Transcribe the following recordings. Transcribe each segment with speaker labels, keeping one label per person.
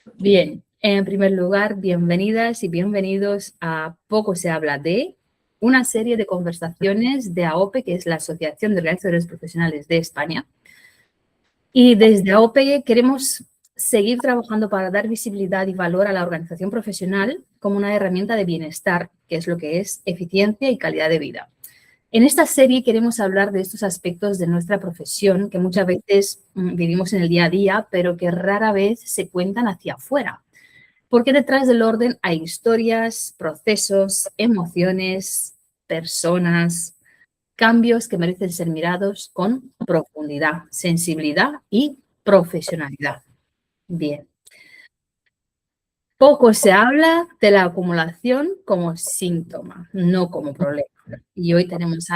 Speaker 1: Bien, en primer lugar, bienvenidas y bienvenidos a Poco se habla de, una serie de conversaciones de AOPE, que es la Asociación de Organizadores Profesionales de España. Y desde AOPE queremos seguir trabajando para dar visibilidad y valor a la organización profesional como una herramienta de bienestar, que es lo que es eficiencia y calidad de vida. En esta serie queremos hablar de estos aspectos de nuestra profesión que muchas veces vivimos en el día a día, pero que rara vez se cuentan hacia afuera. Porque detrás del orden hay historias, procesos, emociones, personas, cambios que merecen ser mirados con profundidad, sensibilidad y profesionalidad. Bien. Poco se habla de la acumulación como síntoma, no como problema. Y hoy tenemos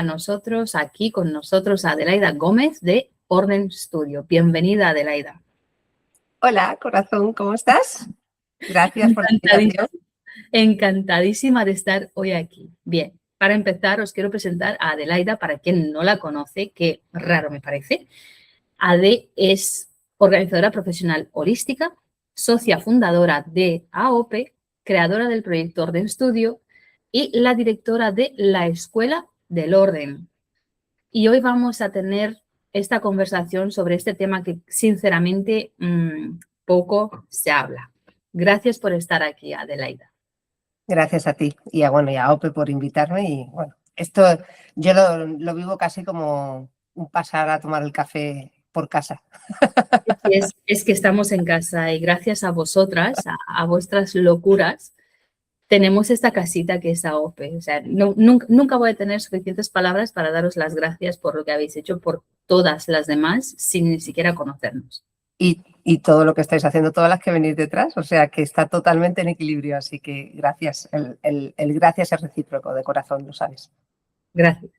Speaker 1: aquí con nosotros a Adelaida Gómez de Orden Studio. Bienvenida, Adelaida.
Speaker 2: Hola, corazón, ¿cómo estás? Gracias por la invitación.
Speaker 1: Encantadísima de estar hoy aquí. Bien, para empezar os quiero presentar a Adelaida, para quien no la conoce, que raro me parece. Ade es organizadora profesional holística, socia fundadora de AOPE, creadora del proyecto Orden Studio y la directora de la Escuela del Orden. Y hoy vamos a tener esta conversación sobre este tema que sinceramente poco se habla. Gracias por estar aquí, Adelaida.
Speaker 2: Gracias a ti y a OPE por invitarme. Y bueno, esto yo lo vivo casi como un pasar a tomar el café por casa.
Speaker 1: Es que estamos en casa y gracias a vosotras, a vuestras locuras, tenemos esta casita que es AOPE. O sea, nunca voy a tener suficientes palabras para daros las gracias por lo que habéis hecho por todas las demás sin ni siquiera conocernos.
Speaker 2: Y todo lo que estáis haciendo, todas las que venís detrás, o sea que está totalmente en equilibrio. Así que gracias, el gracias es recíproco, de corazón, lo sabes.
Speaker 1: Gracias.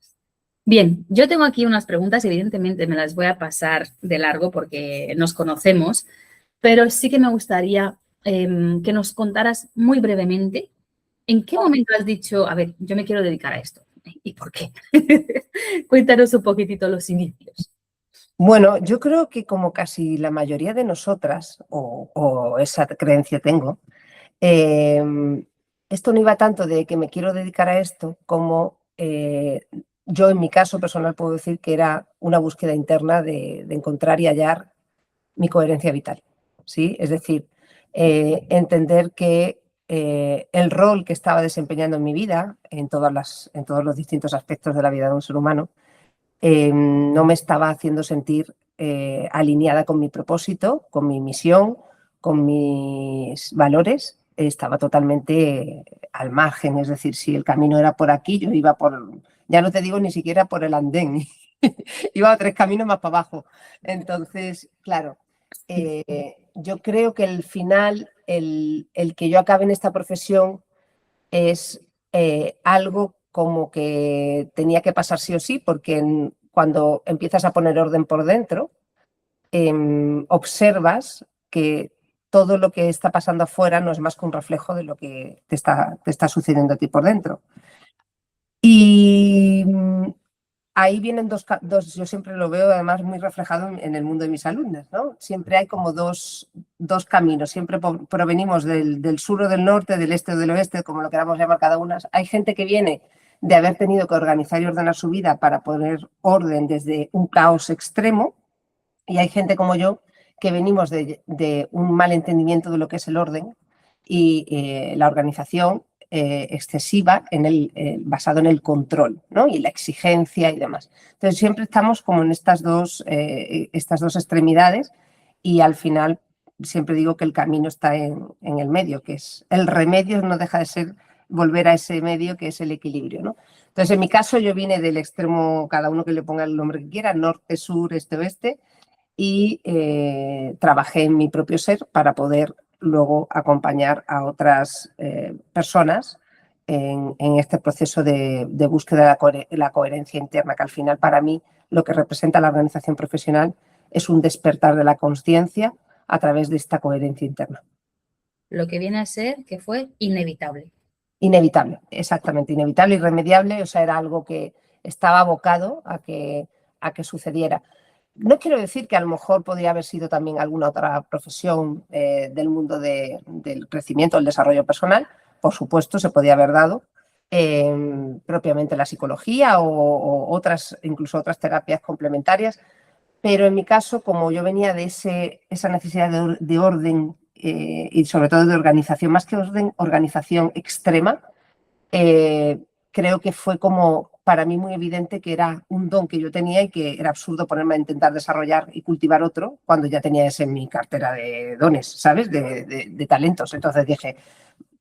Speaker 1: Bien, yo tengo aquí unas preguntas, evidentemente me las voy a pasar de largo porque nos conocemos, pero sí que me gustaría que nos contaras muy brevemente en qué momento has dicho, a ver, yo me quiero dedicar a esto y por qué. Cuéntanos un poquitito los inicios.
Speaker 2: Bueno, yo creo que como casi la mayoría de nosotras, o esa creencia tengo, esto no iba tanto de que me quiero dedicar a esto como yo en mi caso personal puedo decir que era una búsqueda interna de encontrar y hallar mi coherencia vital, ¿sí? Es decir, entender que el rol que estaba desempeñando en mi vida, en todos los distintos aspectos de la vida de un ser humano, no me estaba haciendo sentir alineada con mi propósito, con mi misión, con mis valores. Estaba totalmente al margen, es decir, si el camino era por aquí, yo iba por, ya no te digo ni siquiera por el andén, iba a 3 caminos más para abajo. Entonces, claro, yo creo que el final, el que yo acabe en esta profesión es algo como que tenía que pasar sí o sí, porque cuando empiezas a poner orden por dentro, observas que todo lo que está pasando afuera no es más que un reflejo de lo que te está sucediendo a ti por dentro. Y ahí vienen dos, yo siempre lo veo además muy reflejado en el mundo de mis alumnos, ¿no? Siempre hay como dos caminos, siempre provenimos del sur o del norte, del este o del oeste, como lo queramos llamar cada una. Hay gente que viene de haber tenido que organizar y ordenar su vida para poner orden desde un caos extremo, y hay gente como yo que venimos de un mal entendimiento de lo que es el orden y la organización excesiva basado en el control, ¿no? Y la exigencia y demás. Entonces siempre estamos como en estas dos extremidades, y al final siempre digo que el camino está en el medio, que es el remedio, no deja de ser volver a ese medio que es el equilibrio, ¿no? Entonces en mi caso yo vine del extremo, cada uno que le ponga el nombre que quiera, norte, sur, este, oeste, y trabajé en mi propio ser para poder luego acompañar a otras personas en este proceso de búsqueda de la coherencia interna, que al final para mí lo que representa la organización profesional es un despertar de la consciencia a través de esta coherencia interna.
Speaker 1: Lo que viene a ser que fue inevitable.
Speaker 2: Inevitable, exactamente, inevitable, irremediable, o sea, era algo que estaba abocado a que sucediera. no quiero decir que a lo mejor podría haber sido también alguna otra profesión del mundo del crecimiento, el desarrollo personal. Por supuesto, se podía haber dado propiamente la psicología o otras, incluso otras terapias complementarias. Pero en mi caso, como yo venía de esa necesidad de orden y sobre todo de organización, más que orden, organización extrema, creo que fue como para mí muy evidente que era un don que yo tenía y que era absurdo ponerme a intentar desarrollar y cultivar otro cuando ya tenía ese en mi cartera de dones, ¿sabes? De talentos. Entonces dije,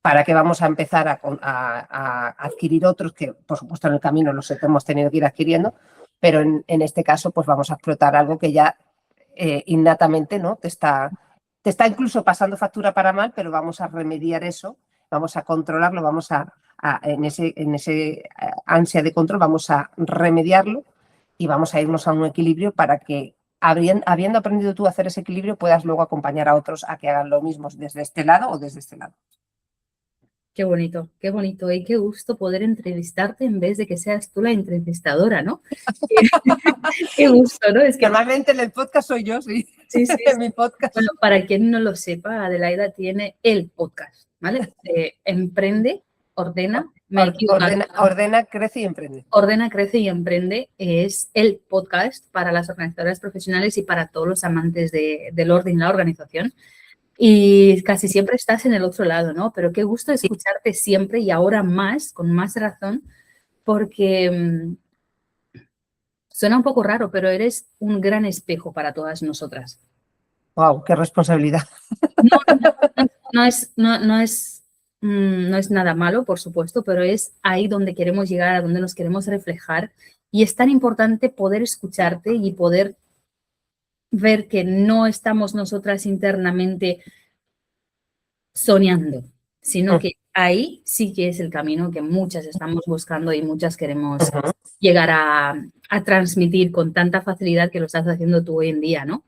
Speaker 2: ¿para qué vamos a empezar a adquirir otros que, por supuesto, en el camino los hemos tenido que ir adquiriendo? Pero en este caso, pues vamos a explotar algo que ya innatamente, ¿no? Te está incluso pasando factura para mal, pero vamos a remediar eso, vamos a controlarlo, vamos en ese ansia de control, vamos a remediarlo y vamos a irnos a un equilibrio para que, habiendo aprendido tú a hacer ese equilibrio, puedas luego acompañar a otros a que hagan lo mismo desde este lado o desde este lado.
Speaker 1: Qué bonito y qué gusto poder entrevistarte en vez de que seas tú la entrevistadora, ¿no? Qué gusto, ¿no?
Speaker 2: Es que normalmente en el podcast soy yo, sí.
Speaker 1: Sí, sí.
Speaker 2: En mi podcast.
Speaker 1: Bueno, para quien no lo sepa, Adelaida tiene el podcast, ¿vale? Emprende, ordena,
Speaker 2: ordena, crece y emprende.
Speaker 1: Ordena, crece y emprende es el podcast para las organizadoras profesionales y para todos los amantes del orden y la organización. Y casi siempre estás en el otro lado, ¿no? Pero qué gusto escucharte siempre y ahora más, con más razón, porque suena un poco raro, pero eres un gran espejo para todas nosotras.
Speaker 2: ¡Wow! ¡Qué responsabilidad!
Speaker 1: No es nada malo, por supuesto, pero es ahí donde queremos llegar, a donde nos queremos reflejar. Y es tan importante poder escucharte y poder ver que no estamos nosotras internamente soñando, sino que ahí sí que es el camino que muchas estamos buscando y muchas queremos llegar a transmitir con tanta facilidad que lo estás haciendo tú hoy en día, ¿no?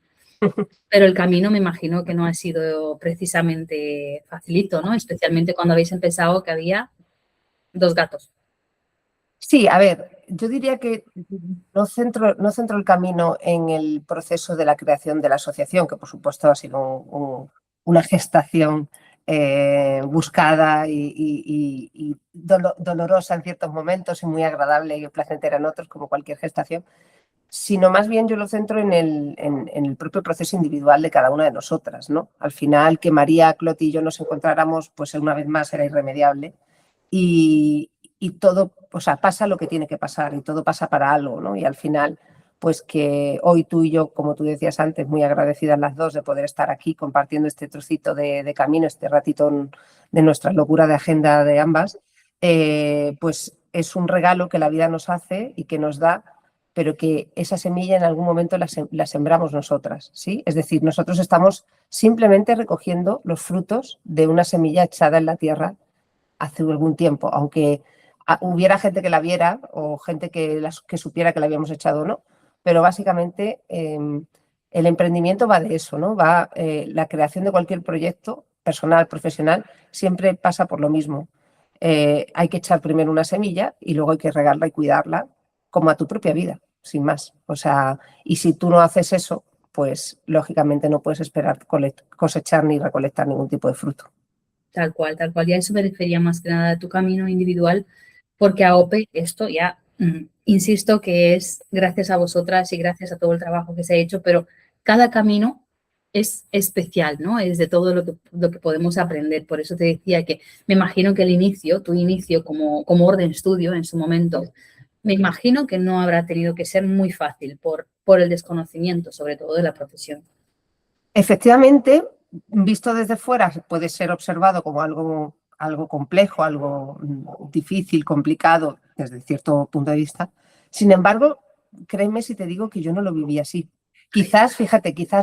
Speaker 1: Pero el camino me imagino que no ha sido precisamente facilito, ¿no? Especialmente cuando habéis empezado que había 2 gatos.
Speaker 2: Sí, a ver, yo diría que no centro el camino en el proceso de la creación de la asociación, que por supuesto ha sido una gestación buscada y dolorosa en ciertos momentos y muy agradable y placentera en otros, como cualquier gestación, sino más bien yo lo centro en el propio proceso individual de cada una de nosotras, ¿no? Al final, que María, Cloti y yo nos encontráramos, pues una vez más era irremediable y todo, o sea, pasa lo que tiene que pasar y todo pasa para algo, ¿no? Y al final, pues que hoy tú y yo, como tú decías antes, muy agradecidas las dos de poder estar aquí compartiendo este trocito de camino, este ratito de nuestra locura de agenda de ambas, pues es un regalo que la vida nos hace y que nos da, pero que esa semilla en algún momento la sembramos nosotras, ¿sí? Es decir, nosotros estamos simplemente recogiendo los frutos de una semilla echada en la tierra hace algún tiempo, aunque hubiera gente que la viera o gente que supiera que la habíamos echado o no, pero básicamente el emprendimiento va de eso, ¿no? La creación de cualquier proyecto personal, profesional, siempre pasa por lo mismo. Hay que echar primero una semilla y luego hay que regarla y cuidarla como a tu propia vida, sin más. O sea, y si tú no haces eso, pues lógicamente no puedes esperar cosechar ni recolectar ningún tipo de fruto.
Speaker 1: Tal cual. Y a eso me refería más que nada a tu camino individual, porque a OPE esto ya, insisto que es gracias a vosotras y gracias a todo el trabajo que se ha hecho, pero cada camino es especial, ¿no? Es de todo lo que podemos aprender. Por eso te decía que me imagino que tu inicio como Orden Studio en su momento, me imagino que no habrá tenido que ser muy fácil por el desconocimiento, sobre todo de la profesión.
Speaker 2: Efectivamente, visto desde fuera, puede ser observado como algo complejo, algo difícil, complicado desde cierto punto de vista. Sin embargo, créeme si te digo que yo no lo viví así. Quizás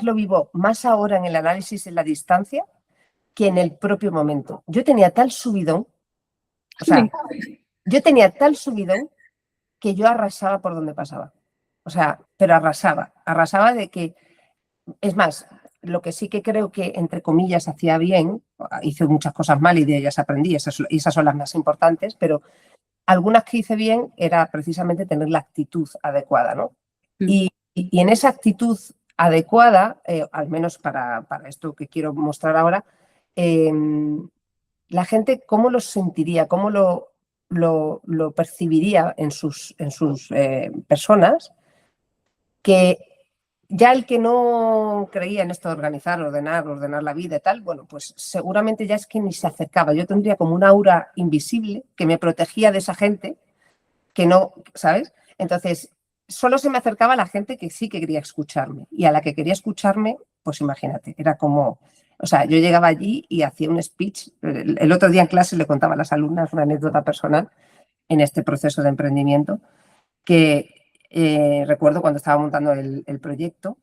Speaker 2: lo vivo más ahora en el análisis en la distancia que en el propio momento. Yo tenía tal subidón, que yo arrasaba por donde pasaba. O sea, pero arrasaba de que, es más, lo que sí que creo que, entre comillas, hacía bien, hice muchas cosas mal y de ellas aprendí, esas son las más importantes, pero algunas que hice bien era precisamente tener la actitud adecuada, ¿no? Y y en esa actitud adecuada, al menos para esto que quiero mostrar ahora, la gente cómo lo sentiría, cómo lo percibiría en sus personas, que ya el que no creía en esto de organizar, ordenar la vida y tal, bueno, pues seguramente ya es que ni se acercaba. Yo tendría como un aura invisible que me protegía de esa gente que no, ¿sabes? Entonces, solo se me acercaba la gente que sí que quería escucharme. Y a la que quería escucharme, pues imagínate, era como, o sea, yo llegaba allí y hacía un speech. El otro día en clase le contaba a las alumnas una anécdota personal en este proceso de emprendimiento que recuerdo cuando estaba montando el proyecto.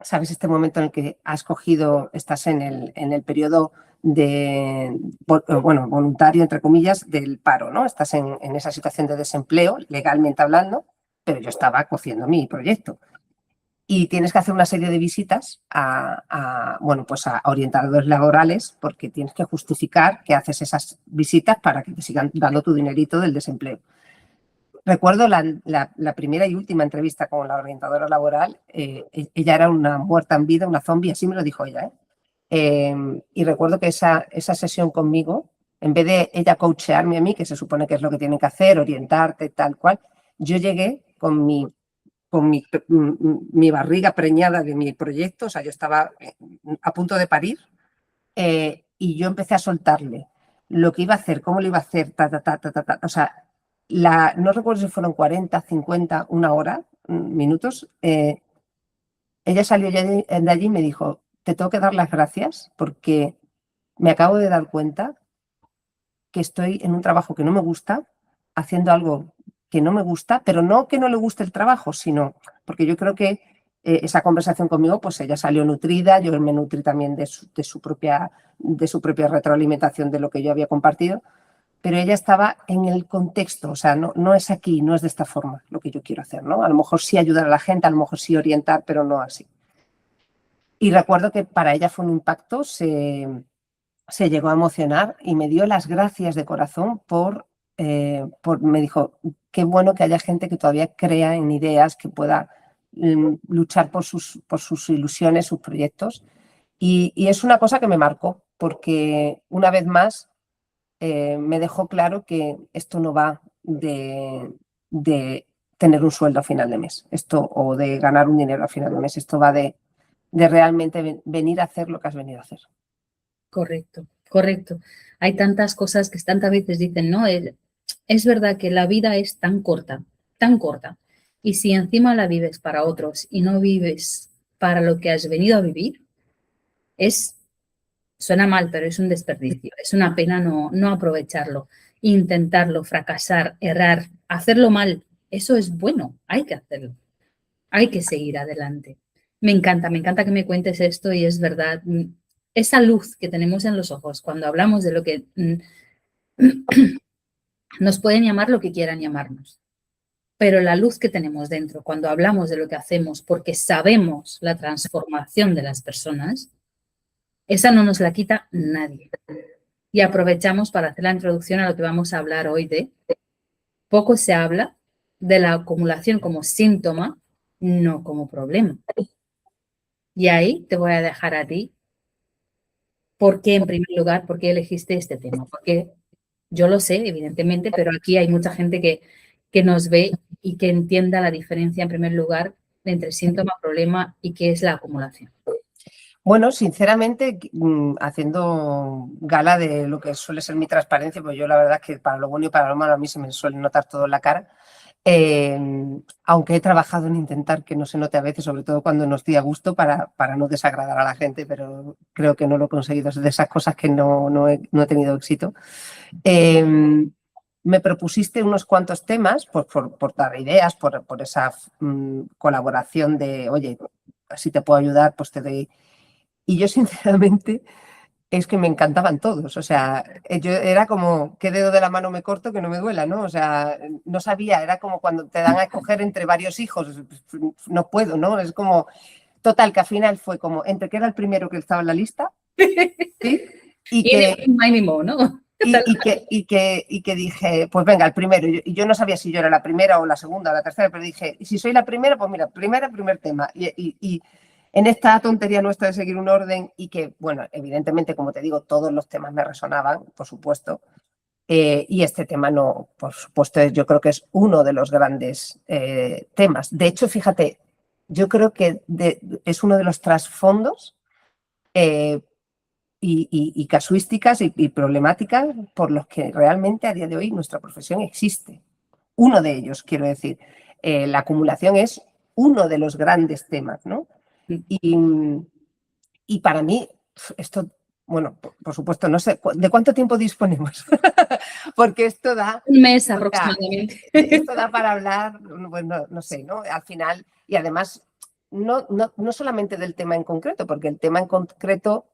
Speaker 2: ¿Sabes? Este momento en el que has cogido, estás en el periodo de, bueno, voluntario, entre comillas, del paro, ¿no? Estás en esa situación de desempleo, legalmente hablando, pero yo estaba cociendo mi proyecto. Y tienes que hacer una serie de visitas bueno, pues a orientadores laborales porque tienes que justificar que haces esas visitas para que te sigan dando tu dinerito del desempleo. Recuerdo la primera y última entrevista con la orientadora laboral. Ella era una muerta en vida, una zombie, así me lo dijo ella. Y recuerdo que esa sesión conmigo, en vez de ella coachearme a mí, que se supone que es lo que tienen que hacer, orientarte, tal cual, yo llegué con mi barriga preñada de mi proyecto, o sea, yo estaba a punto de parir, y yo empecé a soltarle lo que iba a hacer, cómo lo iba a hacer, o sea, no recuerdo si fueron 40, 50, una hora, minutos. Ella salió de allí y me dijo, te tengo que dar las gracias porque me acabo de dar cuenta que estoy en un trabajo que no me gusta, haciendo algo que no me gusta, pero no que no le guste el trabajo, sino porque yo creo que esa conversación conmigo, pues ella salió nutrida, yo me nutrí también de su propia retroalimentación de lo que yo había compartido, pero ella estaba en el contexto, o sea, no es aquí, no es de esta forma lo que yo quiero hacer, ¿no? A lo mejor sí ayudar a la gente, a lo mejor sí orientar, pero no así. Y recuerdo que para ella fue un impacto, se llegó a emocionar y me dio las gracias de corazón me dijo, qué bueno que haya gente que todavía crea en ideas, que pueda luchar por sus ilusiones, sus proyectos. Y es una cosa que me marcó, porque una vez más me dejó claro que esto no va de tener un sueldo a final de mes, o de ganar un dinero a final de mes, esto va de realmente venir a hacer lo que has venido a hacer.
Speaker 1: Correcto, correcto. Hay tantas cosas que tantas veces dicen, ¿no? Es verdad que la vida es tan corta, tan corta. Y si encima la vives para otros y no vives para lo que has venido a vivir, suena mal, pero es un desperdicio. Es una pena no aprovecharlo, intentarlo, fracasar, errar, hacerlo mal. Eso es bueno, hay que hacerlo. Hay que seguir adelante. Me encanta que me cuentes esto y es verdad, esa luz que tenemos en los ojos cuando hablamos de lo que nos pueden llamar lo que quieran llamarnos, pero la luz que tenemos dentro cuando hablamos de lo que hacemos porque sabemos la transformación de las personas, esa no nos la quita nadie. Y aprovechamos para hacer la introducción a lo que vamos a hablar hoy de poco se habla de la acumulación como síntoma, no como problema. Y ahí te voy a dejar a ti. ¿Por qué, en primer lugar, por qué elegiste este tema? Porque yo lo sé, evidentemente, pero aquí hay mucha gente que nos ve y que entienda la diferencia, en primer lugar, entre síntoma, problema y qué es la acumulación.
Speaker 2: Bueno, sinceramente, haciendo gala de lo que suele ser mi transparencia, pues yo la verdad es que para lo bueno y para lo malo a mí se me suele notar todo en la cara. Aunque he trabajado en intentar que no se note a veces, sobre todo cuando no estoy a gusto, para no desagradar a la gente, pero creo que no lo he conseguido. Es de esas cosas que no he tenido éxito. Me propusiste unos cuantos temas por dar ideas, por esa colaboración de, oye, si te puedo ayudar, pues te doy. Y yo, sinceramente, es que me encantaban todos. O sea, yo era como, ¿qué dedo de la mano me corto que no me duela? ¿No? O sea, no sabía, era como cuando te dan a escoger entre varios hijos, no puedo, ¿no? Es como, total, que al final fue como, entre que era el primero que estaba en la lista, ¿sí?
Speaker 1: Y que... ¿no?
Speaker 2: y que dije, pues venga, el primero. Y yo no sabía si yo era la primera o la segunda o la tercera, pero dije, y si soy la primera, pues mira, primer tema. Y en esta tontería nuestra de seguir un orden y que, bueno, evidentemente, como te digo, todos los temas me resonaban, por supuesto. Y este tema no, por supuesto, yo creo que es uno de los grandes temas. De hecho, fíjate, yo creo que es uno de los trasfondos y casuísticas y problemáticas por los que realmente a día de hoy nuestra profesión existe. Uno de ellos, quiero decir, la acumulación es uno de los grandes temas, ¿no? Y para mí, esto, bueno, por supuesto, no sé, ¿de cuánto tiempo disponemos? Porque esto da...
Speaker 1: Un mes aproximadamente.
Speaker 2: Esto da para hablar, bueno, no sé, ¿no? Al final, y además, no solamente del tema en concreto, porque el tema en concreto,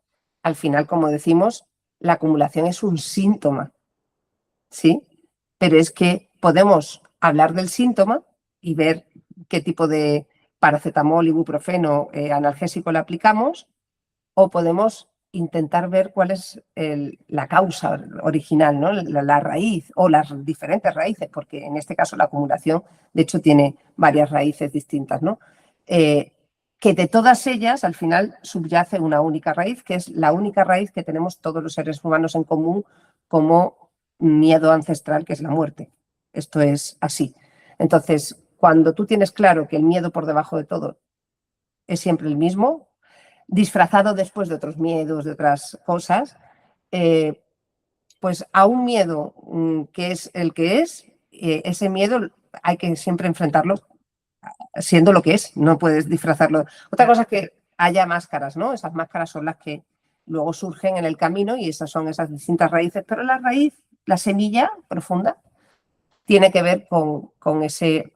Speaker 2: al final, como decimos, la acumulación es un síntoma, ¿sí? Pero es que podemos hablar del síntoma y ver qué tipo de paracetamol, ibuprofeno, analgésico le aplicamos, o podemos intentar ver cuál es la causa original, ¿no? La raíz o las diferentes raíces, porque en este caso la acumulación, de hecho, tiene varias raíces distintas, ¿no? Que de todas ellas, al final, subyace una única raíz, que es la única raíz que tenemos todos los seres humanos en común como miedo ancestral, que es la muerte. Esto es así. Entonces, cuando tú tienes claro que el miedo por debajo de todo es siempre el mismo, disfrazado después de otros miedos, de otras cosas, pues a un miedo que es el que es, ese miedo hay que siempre enfrentarlo siendo lo que es, no puedes disfrazarlo. Otra cosa es que haya máscaras, ¿no? Esas máscaras son las que luego surgen en el camino y esas son esas distintas raíces, pero la raíz, la semilla profunda, tiene que ver con ese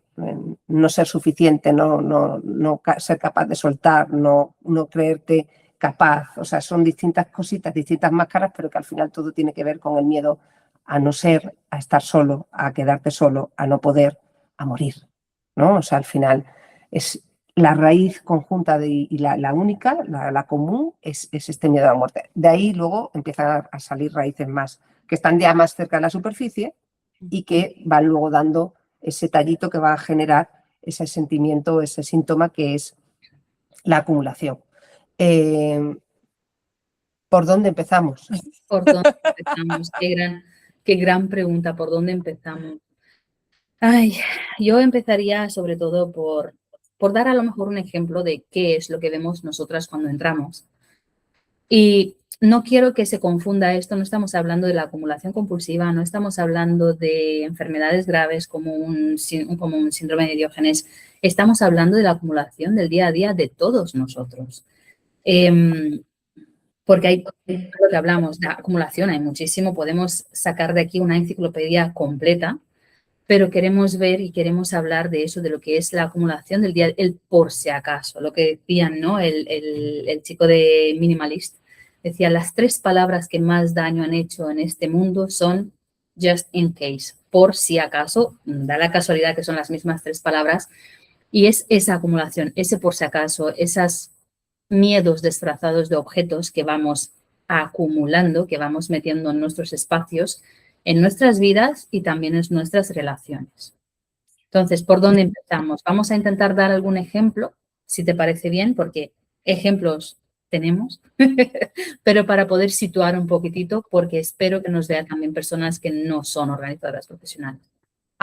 Speaker 2: no ser suficiente, no ser capaz de soltar, no creerte capaz. O sea, son distintas cositas, distintas máscaras, pero que al final todo tiene que ver con el miedo a no ser, a estar solo, a quedarte solo, a no poder, a morir, ¿no? O sea, al final es la raíz conjunta y la única, la común, es este miedo a la muerte. De ahí luego empiezan a salir raíces más, que están ya más cerca de la superficie y que van luego dando ese tallito que va a generar ese sentimiento, ese síntoma que es la acumulación. ¿Por dónde empezamos?
Speaker 1: ¿Por dónde empezamos? Qué gran pregunta, ¿por dónde empezamos? Ay, yo empezaría sobre todo por dar a lo mejor un ejemplo de qué es lo que vemos nosotras cuando entramos. Y no quiero que se confunda esto, no estamos hablando de la acumulación compulsiva, no estamos hablando de enfermedades graves como un síndrome de Diógenes, estamos hablando de la acumulación del día a día de todos nosotros. Porque hay lo que hablamos de acumulación, hay muchísimo, podemos sacar de aquí una enciclopedia completa, pero queremos ver y queremos hablar de eso, de lo que es la acumulación del día, el por si acaso, lo que decían, ¿no? El chico de Minimalist decía, las 3 palabras que más daño han hecho en este mundo son just in case, por si acaso, da la casualidad que son las mismas 3 palabras, y es esa acumulación, ese por si acaso, esos miedos disfrazados de objetos que vamos acumulando, que vamos metiendo en nuestros espacios, en nuestras vidas y también en nuestras relaciones. Entonces, ¿por dónde empezamos? Vamos a intentar dar algún ejemplo, si te parece bien, porque ejemplos tenemos, pero para poder situar un poquitito, porque espero que nos vean también personas que no son organizadoras profesionales.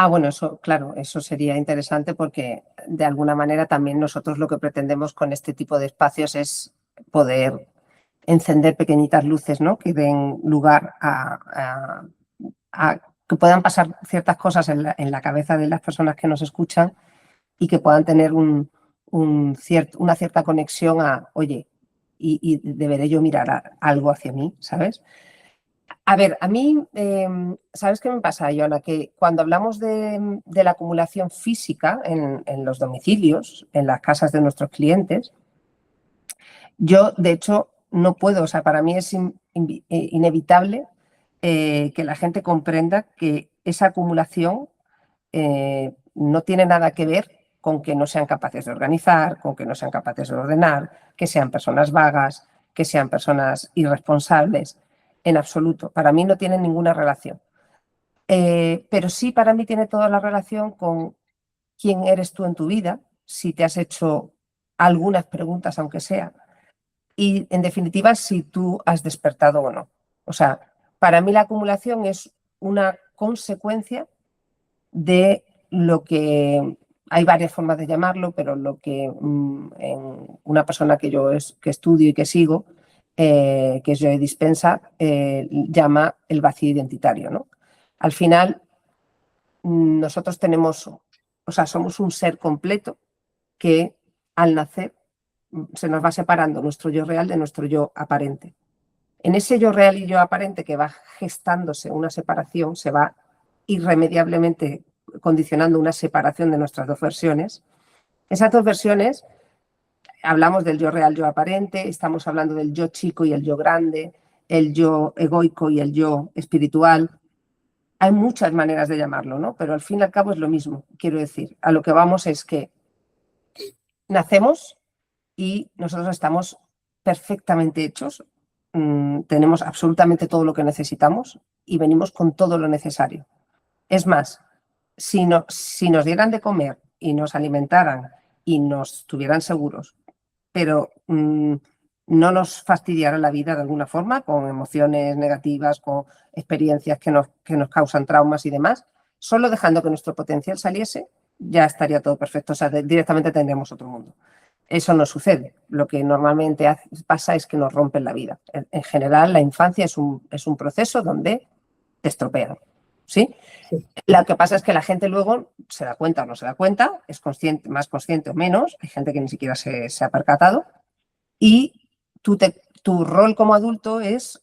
Speaker 2: Bueno, eso, claro, eso sería interesante porque de alguna manera también nosotros lo que pretendemos con este tipo de espacios es poder encender pequeñitas luces, ¿no? Que den lugar a que puedan pasar ciertas cosas en la cabeza de las personas que nos escuchan y que puedan tener una cierta conexión a, oye, y deberé yo mirar algo hacia mí, ¿sabes? A ver, a mí, ¿sabes qué me pasa, Joana? Que cuando hablamos de la acumulación física en los domicilios, en las casas de nuestros clientes, yo, de hecho, no puedo, o sea, para mí es inevitable que la gente comprenda que esa acumulación no tiene nada que ver con que no sean capaces de organizar, con que no sean capaces de ordenar, que sean personas vagas, que sean personas irresponsables. en absoluto. Para mí no tiene ninguna relación. Pero sí para mí tiene toda la relación con quién eres tú en tu vida, si te has hecho algunas preguntas, aunque sea, y en definitiva si tú has despertado o no. O sea, para mí la acumulación es una consecuencia de lo que, hay varias formas de llamarlo, pero lo que en una persona que yo que estudio y que sigo, que es Joe Dispenza, llama el vacío identitario, ¿no? Al final, nosotros tenemos, o sea, somos un ser completo que al nacer se nos va separando nuestro yo real de nuestro yo aparente. En ese yo real y yo aparente que va gestándose una separación, se va irremediablemente condicionando una separación de nuestras dos versiones. Esas dos versiones, hablamos del yo real, yo aparente, estamos hablando del yo chico y el yo grande, el yo egoico y el yo espiritual. Hay muchas maneras de llamarlo, ¿no? Pero al fin y al cabo es lo mismo. Quiero decir, a lo que vamos es que nacemos y nosotros estamos perfectamente hechos, tenemos absolutamente todo lo que necesitamos y venimos con todo lo necesario. Es más, si nos dieran de comer y nos alimentaran y nos tuvieran seguros, pero no nos fastidiaran la vida de alguna forma, con emociones negativas, con experiencias que nos causan traumas y demás, solo dejando que nuestro potencial saliese, ya estaría todo perfecto. O sea, directamente tendríamos otro mundo. Eso no sucede. Lo que normalmente pasa es que nos rompen la vida. En general, la infancia es un proceso donde te estropean. ¿Sí?
Speaker 1: Sí.
Speaker 2: Lo que pasa es que la gente luego se da cuenta o no se da cuenta, es consciente, más consciente o menos, hay gente que ni siquiera se ha percatado, y tu rol como adulto es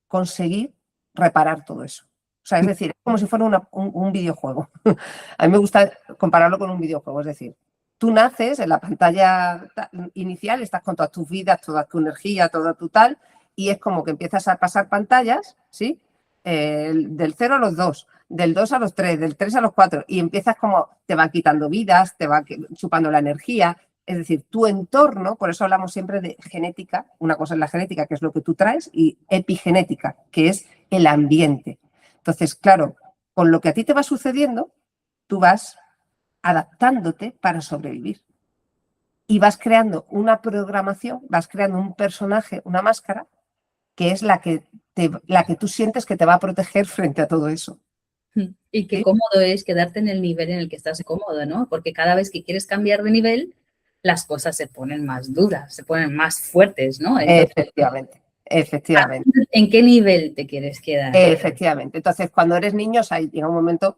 Speaker 2: conseguir reparar todo eso. O sea, es decir, es como si fuera un videojuego. A mí me gusta compararlo con un videojuego, es decir, tú naces en la pantalla inicial, estás con todas tus vidas, toda tu energía, todo tu tal, y es como que empiezas a pasar pantallas, ¿sí? Del 0 a los 2, del 2 a los 3, del 3 a los 4, y empiezas como, te van quitando vidas, te va chupando la energía. Es decir, tu entorno, por eso hablamos siempre de genética, una cosa es la genética, que es lo que tú traes, y epigenética, que es el ambiente. Entonces, claro, con lo que a ti te va sucediendo, tú vas adaptándote para sobrevivir. Y vas creando una programación, vas creando un personaje, una máscara, que es la que tú sientes que te va a proteger frente a todo eso.
Speaker 1: Y qué
Speaker 2: ¿Sí?
Speaker 1: cómodo es quedarte en el nivel en el que estás cómodo, ¿no? Porque cada vez que quieres cambiar de nivel, las cosas se ponen más duras, se ponen más fuertes, ¿no? Entonces,
Speaker 2: Efectivamente.
Speaker 1: ¿en qué nivel te quieres quedar?
Speaker 2: Efectivamente. Entonces, cuando eres niño, llega un momento,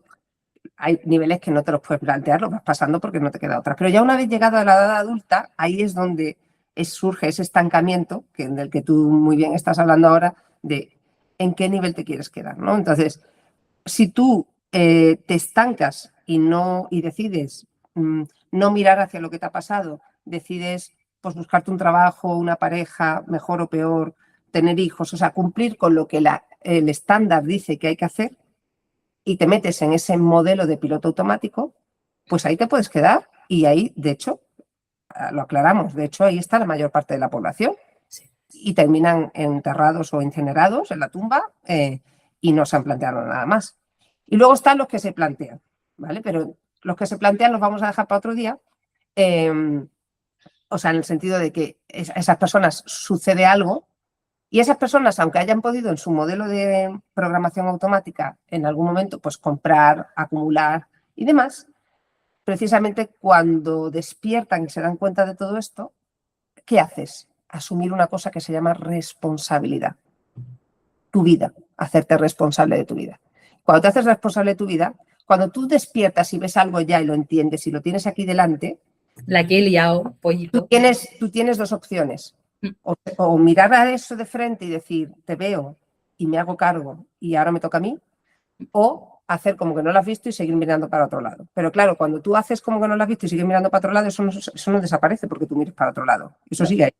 Speaker 2: hay niveles que no te los puedes plantear, los vas pasando porque no te queda otra. Pero ya una vez llegado a la edad adulta, ahí es donde surge ese estancamiento, del que tú muy bien estás hablando ahora, de en qué nivel te quieres quedar, ¿no? Entonces, si tú te estancas y decides no mirar hacia lo que te ha pasado, decides pues, buscarte un trabajo, una pareja, mejor o peor, tener hijos, o sea, cumplir con lo que el estándar dice que hay que hacer, y te metes en ese modelo de piloto automático, pues ahí te puedes quedar. Y ahí, de hecho, lo aclaramos, de hecho ahí está la mayor parte de la población.
Speaker 1: Sí.
Speaker 2: Y terminan enterrados o incinerados en la tumba y no se han planteado nada más. Y luego están los que se plantean, ¿vale? Pero los que se plantean los vamos a dejar para otro día. O sea, en el sentido de que a esas personas sucede algo y esas personas, aunque hayan podido en su modelo de programación automática en algún momento, pues comprar, acumular y demás, precisamente cuando despiertan y se dan cuenta de todo esto, ¿qué haces? Asumir una cosa que se llama responsabilidad. Tu vida, hacerte responsable de tu vida. Cuando te haces responsable de tu vida, cuando tú despiertas y ves algo ya y lo entiendes y lo tienes aquí delante,
Speaker 1: La que he liado, pollito.
Speaker 2: tú tienes dos opciones. O mirar a eso de frente y decir, te veo y me hago cargo y ahora me toca a mí, o hacer como que no lo has visto y seguir mirando para otro lado. Pero claro, cuando tú haces como que no lo has visto y sigues mirando para otro lado, eso no desaparece porque tú mires para otro lado. Eso sigue ahí.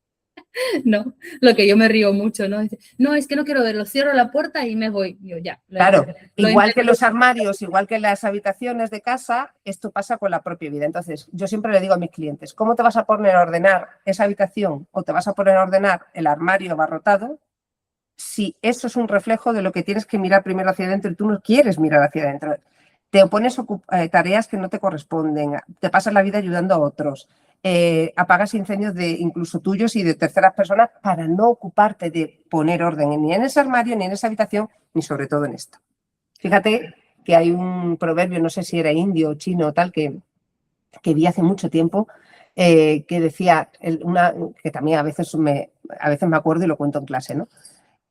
Speaker 1: No, lo que yo me río mucho, ¿no? Dice, no, es que no quiero verlo, cierro la puerta y me voy. Yo ya.
Speaker 2: Claro, igual que los armarios, igual que las habitaciones de casa, esto pasa con la propia vida. Entonces, yo siempre le digo a mis clientes, ¿cómo te vas a poner a ordenar esa habitación o te vas a poner a ordenar el armario abarrotado si eso es un reflejo de lo que tienes que mirar primero hacia adentro y tú no quieres mirar hacia adentro. Te opones a tareas que no te corresponden, te pasas la vida ayudando a otros, apagas incendios de incluso tuyos y de terceras personas para no ocuparte de poner orden ni en ese armario, ni en esa habitación, ni sobre todo en esto. Fíjate que hay un proverbio, no sé si era indio o chino o tal, que vi hace mucho tiempo, que decía, que también a veces me acuerdo y lo cuento en clase, ¿no?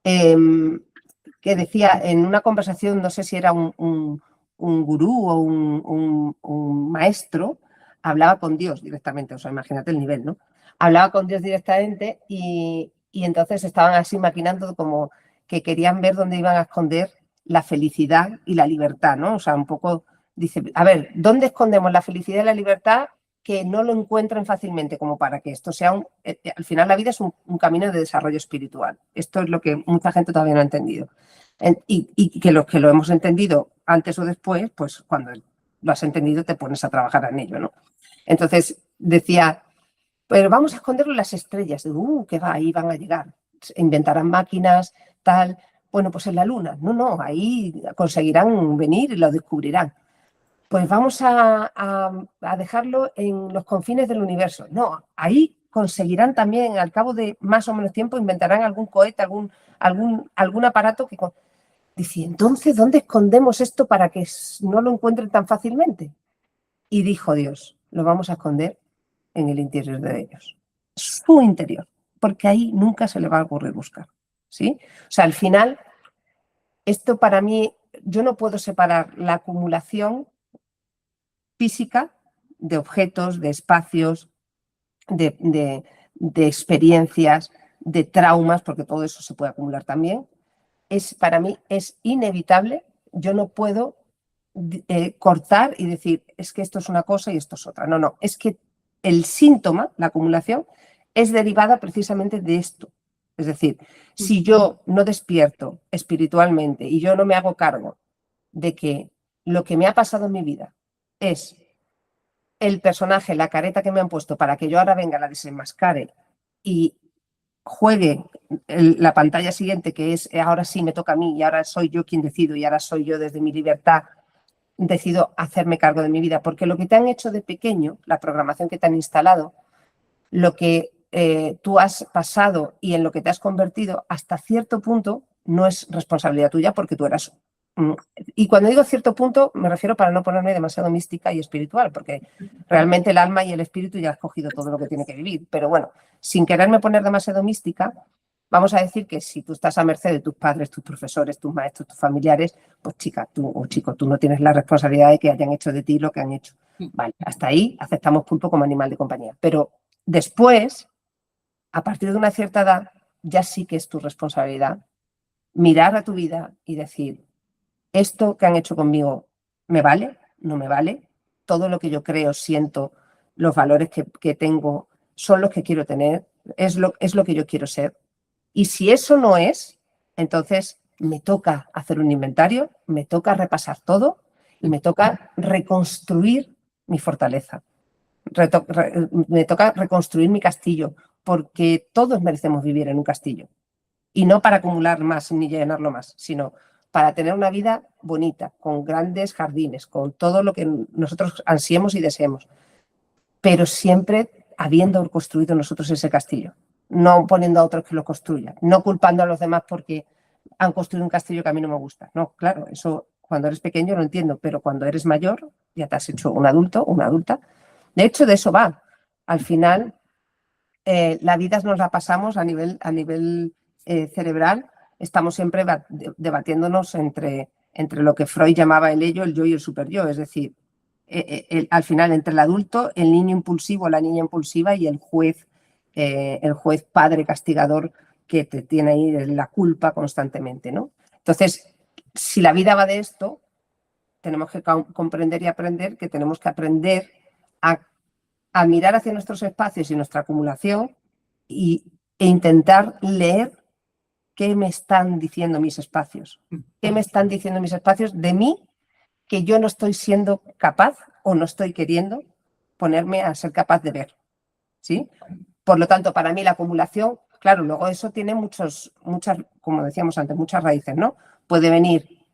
Speaker 2: Que decía en una conversación, no sé si era un gurú o un maestro, hablaba con Dios directamente, o sea, imagínate el nivel, ¿no? Hablaba con Dios directamente y entonces estaban así maquinando como que querían ver dónde iban a esconder la felicidad y la libertad, ¿no? O sea, un poco, dice, a ver, ¿dónde escondemos la felicidad y la libertad que no lo encuentren fácilmente, como para que esto sea al final la vida es un camino de desarrollo espiritual. Esto es lo que mucha gente todavía no ha entendido. Y que los que lo hemos entendido antes o después, pues cuando lo has entendido te pones a trabajar en ello, ¿no? Entonces decía, pero vamos a esconderlo en las estrellas. Digo, ¿qué va? Ahí van a llegar. Inventarán máquinas, tal. Bueno, pues en la luna. No, ahí conseguirán venir y lo descubrirán. Pues vamos a dejarlo en los confines del universo. No, ahí conseguirán también, al cabo de más o menos tiempo, inventarán algún cohete, algún aparato que... Dice, entonces, ¿dónde escondemos esto para que no lo encuentren tan fácilmente? Y dijo Dios, lo vamos a esconder en el interior de ellos, su interior, porque ahí nunca se le va a ocurrir buscar, ¿sí? O sea, al final, esto para mí, yo no puedo separar la acumulación física de objetos, de espacios, de experiencias, de traumas, porque todo eso se puede acumular también. Para mí es inevitable, yo no puedo cortar y decir, es que esto es una cosa y esto es otra. No, es que el síntoma, la acumulación, es derivada precisamente de esto. Es decir, si yo no despierto espiritualmente y yo no me hago cargo de que lo que me ha pasado en mi vida es el personaje, la careta que me han puesto para que yo ahora venga, la desenmascare y juegue la pantalla siguiente, que es ahora sí me toca a mí y ahora soy yo quien decido y ahora soy yo desde mi libertad, decido hacerme cargo de mi vida. Porque lo que te han hecho de pequeño, la programación que te han instalado, lo que tú has pasado y en lo que te has convertido, hasta cierto punto no es responsabilidad tuya porque tú eras... Y cuando digo cierto punto, me refiero para no ponerme demasiado mística y espiritual, porque realmente el alma y el espíritu ya has cogido todo lo que tiene que vivir. Pero bueno, sin quererme poner demasiado mística, vamos a decir que si tú estás a merced de tus padres, tus profesores, tus maestros, tus familiares, pues chica, tú o chico, tú no tienes la responsabilidad de que hayan hecho de ti lo que han hecho. Vale, hasta ahí aceptamos pulpo como animal de compañía. Pero después, a partir de una cierta edad, ya sí que es tu responsabilidad mirar a tu vida y decir, ¿esto que han hecho conmigo me vale? ¿No me vale? Todo lo que yo creo, siento, los valores que tengo, son los que quiero tener, es lo que yo quiero ser. Y si eso no es, entonces me toca hacer un inventario, me toca repasar todo y me toca reconstruir mi fortaleza. Me toca reconstruir mi castillo, porque todos merecemos vivir en un castillo. Y no para acumular más ni llenarlo más, sino para tener una vida bonita, con grandes jardines, con todo lo que nosotros ansiemos y deseemos, pero siempre habiendo construido nosotros ese castillo, no poniendo a otros que lo construyan, no culpando a los demás porque han construido un castillo que a mí no me gusta. No, claro, eso cuando eres pequeño lo entiendo, pero cuando eres mayor ya te has hecho un adulto o una adulta. De hecho, de eso va. Al final, la vida nos la pasamos a nivel cerebral, estamos siempre debatiéndonos entre lo que Freud llamaba el ello, el yo y el superyo, es decir, al final entre el adulto, el niño impulsivo, la niña impulsiva y el juez padre castigador que te tiene ahí la culpa constantemente, ¿no? Entonces, si la vida va de esto, tenemos que comprender y aprender que tenemos que aprender a mirar hacia nuestros espacios y nuestra acumulación e intentar leer qué me están diciendo mis espacios. ¿Qué me están diciendo mis espacios de mí que yo no estoy siendo capaz o no estoy queriendo ponerme a ser capaz de ver? ¿Sí? Por lo tanto, para mí la acumulación, claro, luego eso tiene muchas, como decíamos antes, muchas raíces, ¿no? Puede venir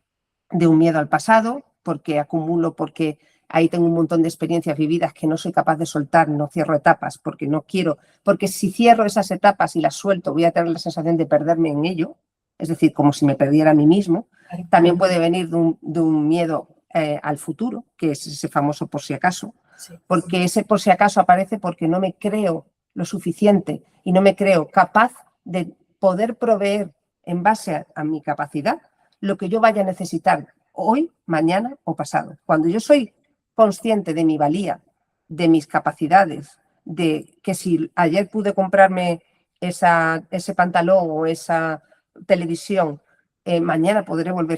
Speaker 2: de un miedo al pasado, porque acumulo, porque ahí tengo un montón de experiencias vividas que no soy capaz de soltar, no cierro etapas, porque no quiero, porque si cierro esas etapas y las suelto, voy a tener la sensación de perderme en ello, es decir, como si me perdiera a mí mismo. También puede venir de un miedo al futuro, que es ese famoso por si acaso, porque ese por si acaso aparece porque no me creo lo suficiente y no me creo capaz de poder proveer en base a mi capacidad lo que yo vaya a necesitar hoy, mañana o pasado. Cuando yo soy consciente de mi valía, de mis capacidades, de que si ayer pude comprarme ese pantalón o esa televisión, mañana podré volver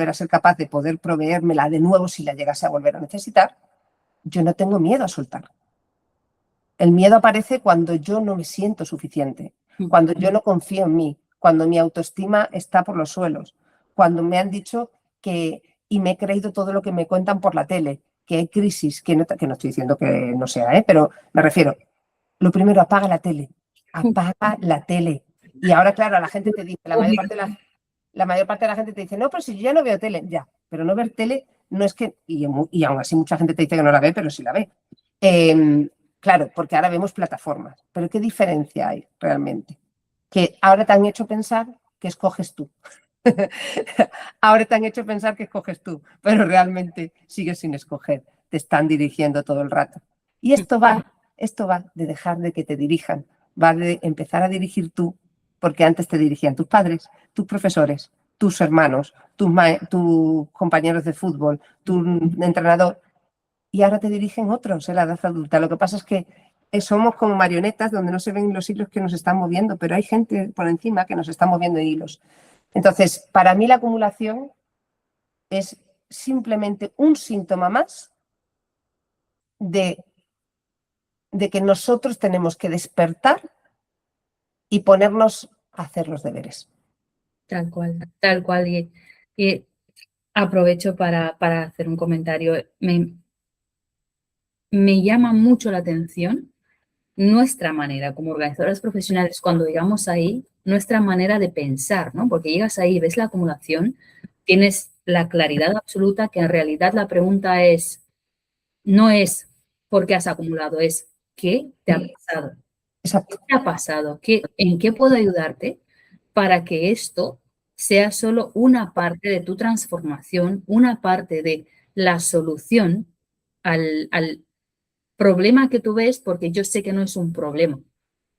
Speaker 2: a ser capaz de poder proveérmela de nuevo si la llegase a volver a necesitar, yo no tengo miedo a soltar. El miedo aparece cuando yo no me siento suficiente, cuando yo no confío en mí, cuando mi autoestima está por los suelos, cuando me han dicho y me he creído todo lo que me cuentan por la tele, que hay crisis, que no estoy diciendo que no sea, pero me refiero, lo primero, apaga la tele. Y ahora, claro, la gente te dice, la mayor parte de la gente te dice, no, pero si yo ya no veo tele, ya, pero no ver tele no es que, y aún así mucha gente te dice que no la ve, pero sí la ve. Claro, porque ahora vemos plataformas, pero ¿qué diferencia hay realmente? Que ahora te han hecho pensar que escoges tú. Ahora te han hecho pensar que escoges tú, pero realmente sigues sin escoger, te están dirigiendo todo el rato. Y esto va de dejar de que te dirijan, va de empezar a dirigir tú, porque antes te dirigían tus padres, tus profesores, tus hermanos, tus compañeros de fútbol, tu entrenador, y ahora te dirigen otros en la edad adulta. Lo que pasa es que somos como marionetas donde no se ven los hilos que nos están moviendo, pero hay gente por encima que nos está moviendo hilos. Entonces, para mí la acumulación es simplemente un síntoma más de que nosotros tenemos que despertar y ponernos a hacer los deberes.
Speaker 1: Tal cual, tal cual. Y aprovecho para hacer un comentario. Me llama mucho la atención nuestra manera como organizadoras profesionales, cuando llegamos ahí, nuestra manera de pensar, ¿no? Porque llegas ahí, ves la acumulación, tienes la claridad absoluta que en realidad la pregunta no es ¿por qué has acumulado? Es ¿qué te ha pasado?
Speaker 2: Exacto.
Speaker 1: ¿Qué te ha pasado? ¿En qué puedo ayudarte para que esto sea solo una parte de tu transformación, una parte de la solución al problema que tú ves? Porque yo sé que no es un problema.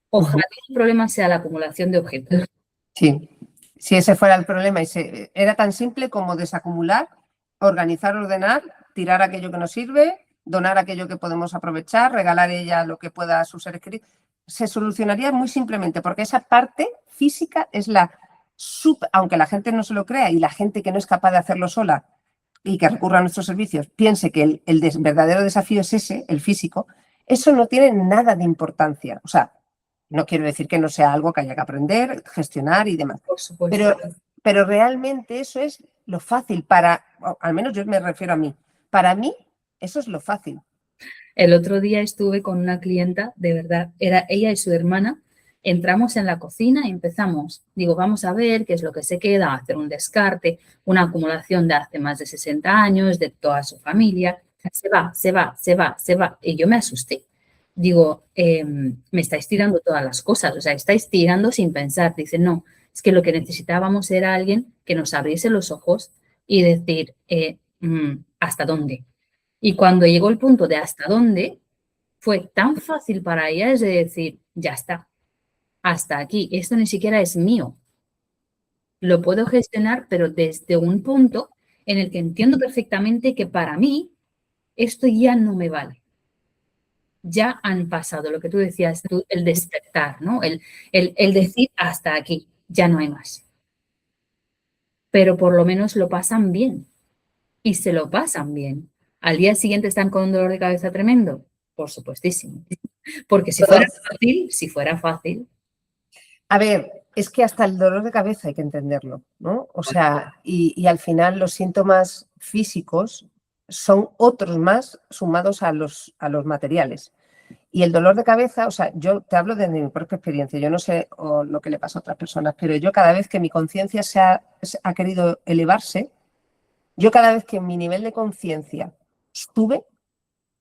Speaker 1: Ojalá el problema sea la acumulación de objetos.
Speaker 2: Sí, si ese fuera el problema y era tan simple como desacumular, organizar, ordenar, tirar aquello que nos sirve, donar aquello que podemos aprovechar, regalar ella lo que pueda a sus seres queridos, se solucionaría muy simplemente porque esa parte física es aunque la gente no se lo crea y la gente que no es capaz de hacerlo sola y que recurra a nuestros servicios piense que el verdadero desafío es ese, el físico, eso no tiene nada de importancia. O sea, no quiero decir que no sea algo que haya que aprender, gestionar y demás.
Speaker 1: Por supuesto.
Speaker 2: Pero realmente eso es lo fácil al menos yo me refiero a mí. Para mí, eso es lo fácil.
Speaker 1: El otro día estuve con una clienta, de verdad, era ella y su hermana. Entramos en la cocina y empezamos. Digo, vamos a ver qué es lo que se queda, hacer un descarte, una acumulación de hace más de 60 años, de toda su familia. Se va. Y yo me asusté. Digo, me estáis tirando todas las cosas, o sea, estáis tirando sin pensar. Dice, no, es que lo que necesitábamos era alguien que nos abriese los ojos y decir, ¿hasta dónde? Y cuando llegó el punto de hasta dónde, fue tan fácil para ella es de decir, ya está, hasta aquí, esto ni siquiera es mío. Lo puedo gestionar, pero desde un punto en el que entiendo perfectamente que para mí esto ya no me vale. Ya han pasado, lo que tú decías, el despertar, ¿no? El decir hasta aquí, ya no hay más. Pero por lo menos lo pasan bien. Y se lo pasan bien. Al día siguiente están con un dolor de cabeza tremendo. Por supuestísimo. Porque si fuera fácil.
Speaker 2: A ver, es que hasta el dolor de cabeza hay que entenderlo, ¿no? O sea, y al final los síntomas físicos son otros más sumados a los materiales. Y el dolor de cabeza, o sea, yo te hablo desde mi propia experiencia, yo no sé lo que le pasa a otras personas, pero yo cada vez que mi conciencia ha querido elevarse, yo cada vez que mi nivel de conciencia sube,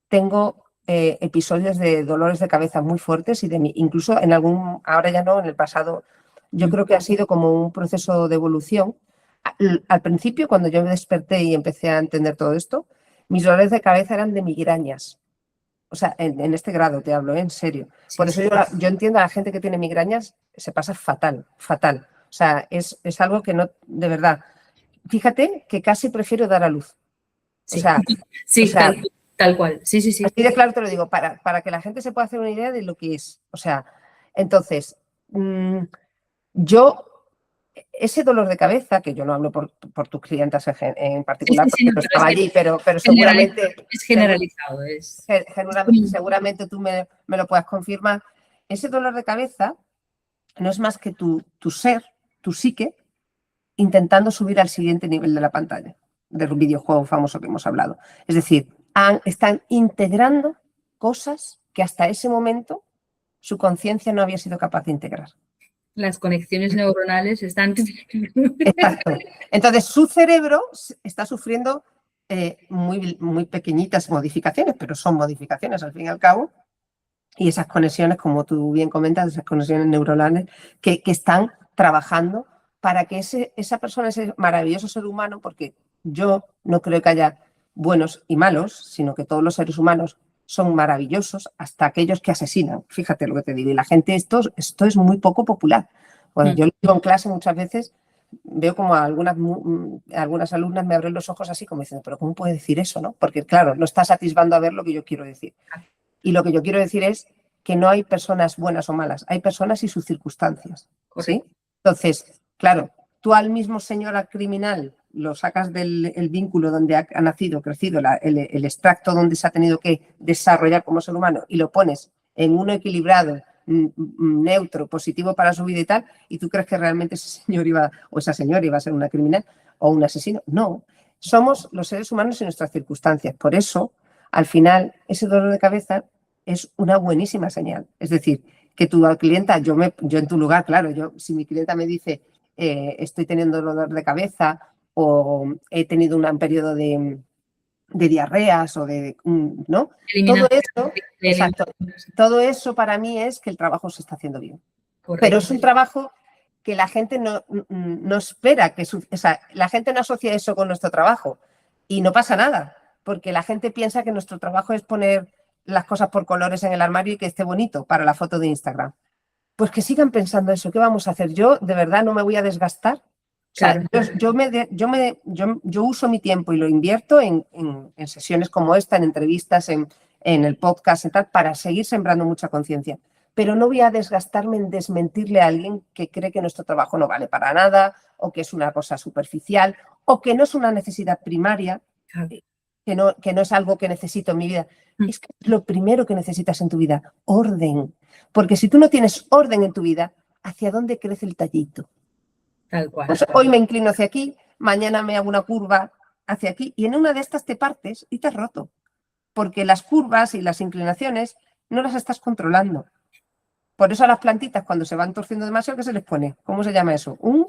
Speaker 2: tengo episodios de dolores de cabeza muy fuertes y incluso ahora ya no, en el pasado, yo creo que ha sido como un proceso de evolución. Al principio, cuando yo me desperté y empecé a entender todo esto, mis dolores de cabeza eran de migrañas. O sea, en este grado te hablo, en serio. Por eso yo entiendo a la gente que tiene migrañas, se pasa fatal, fatal. O sea, es algo que no, de verdad. Fíjate que casi prefiero dar a luz.
Speaker 1: Sí, tal cual. Sí.
Speaker 2: Así de claro te lo digo, para que la gente se pueda hacer una idea de lo que es. O sea, entonces, ese dolor de cabeza, que yo no hablo por tus clientas en particular, porque no estaba allí, pero seguramente...
Speaker 1: Es generalizado.
Speaker 2: Seguramente tú me lo puedas confirmar. Ese dolor de cabeza no es más que tu ser, tu psique, intentando subir al siguiente nivel de la pantalla, del videojuego famoso que hemos hablado. Es decir, están integrando cosas que hasta ese momento su conciencia no había sido capaz de integrar.
Speaker 1: Las conexiones neuronales están...
Speaker 2: Exacto. Entonces, su cerebro está sufriendo muy, muy pequeñitas modificaciones, pero son modificaciones al fin y al cabo. Y esas conexiones, como tú bien comentas, esas conexiones neuronales que están trabajando para que esa persona, ese maravilloso ser humano, porque yo no creo que haya buenos y malos, sino que todos los seres humanos son maravillosos, hasta aquellos que asesinan. Fíjate lo que te digo. Y la gente, esto es muy poco popular. Cuando yo lo digo en clase muchas veces, veo como algunas alumnas me abren los ojos así como diciendo, pero ¿cómo puede decir eso? ¿No? Porque claro, no estás atisbando a ver lo que yo quiero decir. Y lo que yo quiero decir es que no hay personas buenas o malas, hay personas y sus circunstancias. ¿Sí? Entonces, claro, tú al mismo señor criminal lo sacas del vínculo donde ha nacido, crecido, el extracto donde se ha tenido que desarrollar como ser humano y lo pones en uno equilibrado, neutro, positivo para su vida y tal, y tú crees que realmente ese señor o esa señora iba a ser una criminal o un asesino. No, somos los seres humanos y nuestras circunstancias. Por eso, al final, ese dolor de cabeza es una buenísima señal. Es decir, que tu clienta, yo en tu lugar, claro, si mi clienta me dice estoy teniendo dolor de cabeza o he tenido un periodo de diarreas o de, ¿no? Todo eso para mí es que el trabajo se está haciendo bien. Correcto. Pero es un trabajo que la gente no espera, o sea, la gente no asocia eso con nuestro trabajo y no pasa nada, porque la gente piensa que nuestro trabajo es poner las cosas por colores en el armario y que esté bonito para la foto de Instagram. Pues que sigan pensando eso. ¿Qué vamos a hacer? Yo de verdad no me voy a desgastar. O sea, yo uso mi tiempo y lo invierto en sesiones como esta, en entrevistas, en el podcast y tal, para seguir sembrando mucha conciencia. Pero no voy a desgastarme en desmentirle a alguien que cree que nuestro trabajo no vale para nada o que es una cosa superficial o que no es una necesidad primaria, que no es algo que necesito en mi vida. Es que es lo primero que necesitas en tu vida, orden. Porque si tú no tienes orden en tu vida, ¿hacia dónde crece el tallito?
Speaker 1: Tal cual.
Speaker 2: Pues hoy me inclino hacia aquí, mañana me hago una curva hacia aquí y en una de estas te partes y te has roto. Porque las curvas y las inclinaciones no las estás controlando. Por eso a las plantitas cuando se van torciendo demasiado, ¿qué se les pone? ¿Cómo se llama eso? Un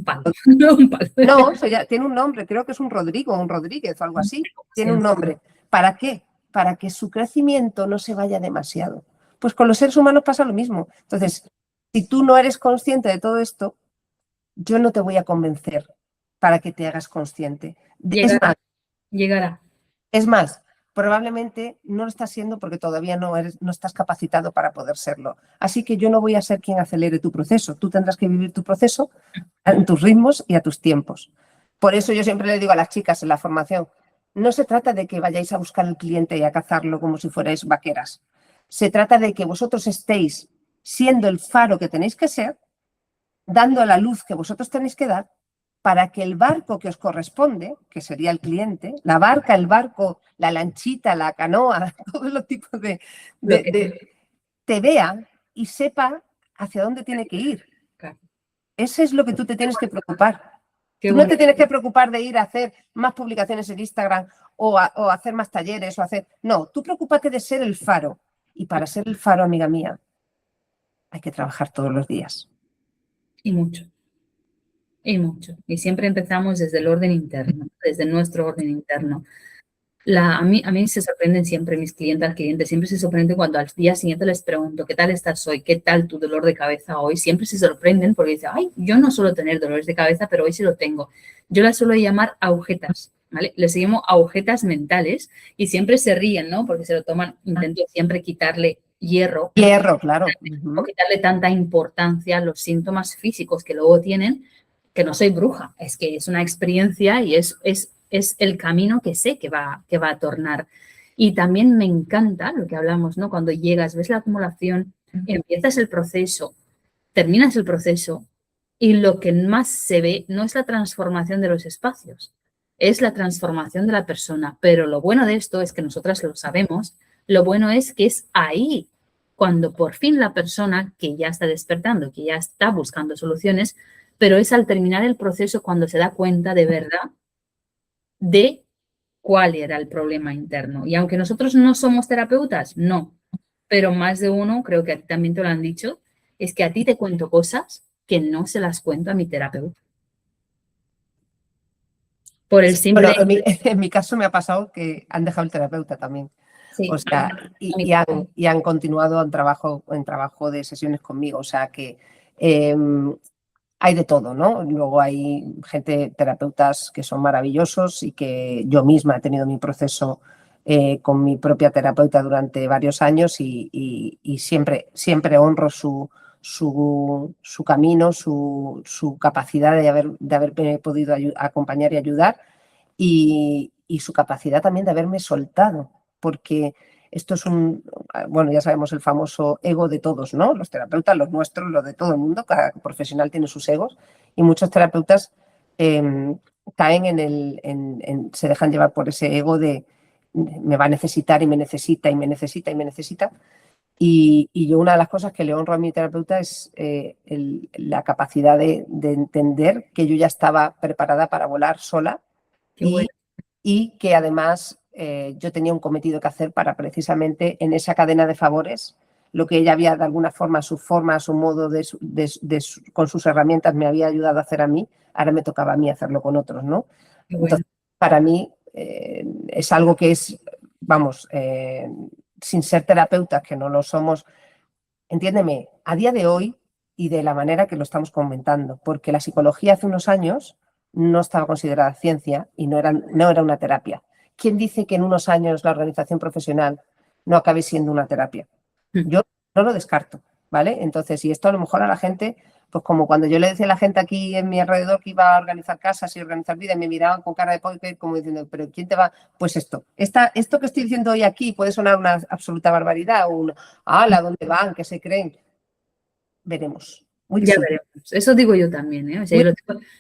Speaker 1: palo. Un palo.
Speaker 2: No, tiene un nombre, creo que es un Rodrigo o un Rodríguez o algo así. Tiene un nombre. ¿Para qué? Para que su crecimiento no se vaya demasiado. Pues con los seres humanos pasa lo mismo. Entonces, si tú no eres consciente de todo esto, yo no te voy a convencer para que te hagas consciente.
Speaker 1: Llegará.
Speaker 2: Es más, probablemente no lo estás siendo porque todavía no estás capacitado para poder serlo. Así que yo no voy a ser quien acelere tu proceso. Tú tendrás que vivir tu proceso en tus ritmos y a tus tiempos. Por eso yo siempre le digo a las chicas en la formación, no se trata de que vayáis a buscar al cliente y a cazarlo como si fuerais vaqueras. Se trata de que vosotros estéis siendo el faro que tenéis que ser, dando la luz que vosotros tenéis que dar, para que el barco que os corresponde, que sería el cliente, la barca, el barco, la lanchita, la canoa, todos los tipos te vea y sepa hacia dónde tiene que ir. Ese es lo que tú te tienes que preocupar. Tú no te tienes que preocupar de ir a hacer más publicaciones en Instagram o hacer más talleres No, tú preocúpate de ser el faro Y para ser el faro, amiga mía, hay que trabajar todos los días.
Speaker 1: Y mucho. Y mucho. Y siempre empezamos desde el orden interno, desde nuestro orden interno. A mí se sorprenden siempre mis clientes siempre se sorprenden cuando al día siguiente les pregunto, ¿qué tal estás hoy? ¿Qué tal tu dolor de cabeza hoy? Siempre se sorprenden porque dicen, ay, yo no suelo tener dolores de cabeza, pero hoy sí lo tengo. Yo las suelo llamar agujetas, ¿vale? Les llamo agujetas mentales y siempre se ríen, ¿no? Porque se lo toman, intento siempre quitarle hierro.
Speaker 2: Hierro, claro.
Speaker 1: O quitarle tanta importancia a los síntomas físicos que luego tienen, que no soy bruja, es que es una experiencia y es el camino que sé que va a tornar. Y también me encanta lo que hablamos, ¿no? Cuando llegas, ves la acumulación, empiezas el proceso, terminas el proceso y lo que más se ve no es la transformación de los espacios, es la transformación de la persona. Pero lo bueno de esto es que nosotras lo sabemos, lo bueno es que es ahí cuando por fin la persona que ya está despertando, que ya está buscando soluciones, pero es al terminar el proceso cuando se da cuenta de verdad de cuál era el problema interno. Y aunque nosotros no somos terapeutas, no, pero más de uno, creo que a ti también te lo han dicho, es que a ti te cuento cosas que no se las cuento a mi terapeuta. Por el simple...
Speaker 2: Bueno, en mi caso me ha pasado que han dejado el terapeuta también.
Speaker 1: Sí,
Speaker 2: O sea, y han continuado en trabajo de sesiones conmigo. O sea que hay de todo, ¿no? Luego hay terapeutas que son maravillosos y que yo misma he tenido mi proceso con mi propia terapeuta durante varios años y siempre honro su camino, su capacidad de haberme podido acompañar y ayudar y su capacidad también de haberme soltado, porque esto es bueno, ya sabemos el famoso ego de todos, ¿no? Los terapeutas, los nuestros, los de todo el mundo, cada profesional tiene sus egos y muchos terapeutas caen se dejan llevar por ese ego de me va a necesitar y me necesita y me necesita y me necesita. Y yo una de las cosas que le honro a mi terapeuta es la capacidad de entender que yo ya estaba preparada para volar sola y que además yo tenía un cometido que hacer para precisamente en esa cadena de favores, lo que ella había de alguna forma, su modo con sus herramientas me había ayudado a hacer a mí, ahora me tocaba a mí hacerlo con otros, ¿no? Entonces, para mí es algo que es, vamos, sin ser terapeutas, que no lo somos, entiéndeme, a día de hoy y de la manera que lo estamos comentando, porque la psicología hace unos años no estaba considerada ciencia y no era una terapia. ¿Quién dice que en unos años la organización profesional no acabe siendo una terapia? Yo no lo descarto, ¿vale? Entonces, y esto a lo mejor a la gente, pues como cuando yo le decía a la gente aquí en mi alrededor que iba a organizar casas y organizar vida, y me miraban con cara de póker como diciendo, ¿pero quién te va? Pues esto que estoy diciendo hoy aquí puede sonar una absoluta barbaridad, ¿a dónde van? ¿Qué se creen? Veremos.
Speaker 1: Ya veremos. Eso digo yo también, ¿eh? O sea,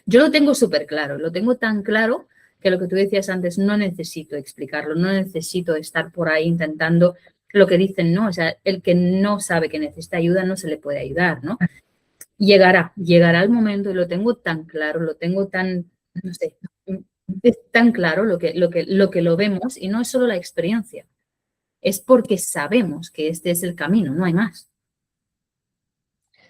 Speaker 1: yo lo tengo súper claro, lo tengo tan claro que lo que tú decías antes, no necesito explicarlo, no necesito estar por ahí intentando lo que dicen, ¿no? O sea, el que no sabe que necesita ayuda no se le puede ayudar, ¿no? Llegará el momento y lo tengo tan claro, lo tengo tan, no sé, es tan claro lo que lo vemos y no es solo la experiencia, es porque sabemos que este es el camino, no hay más.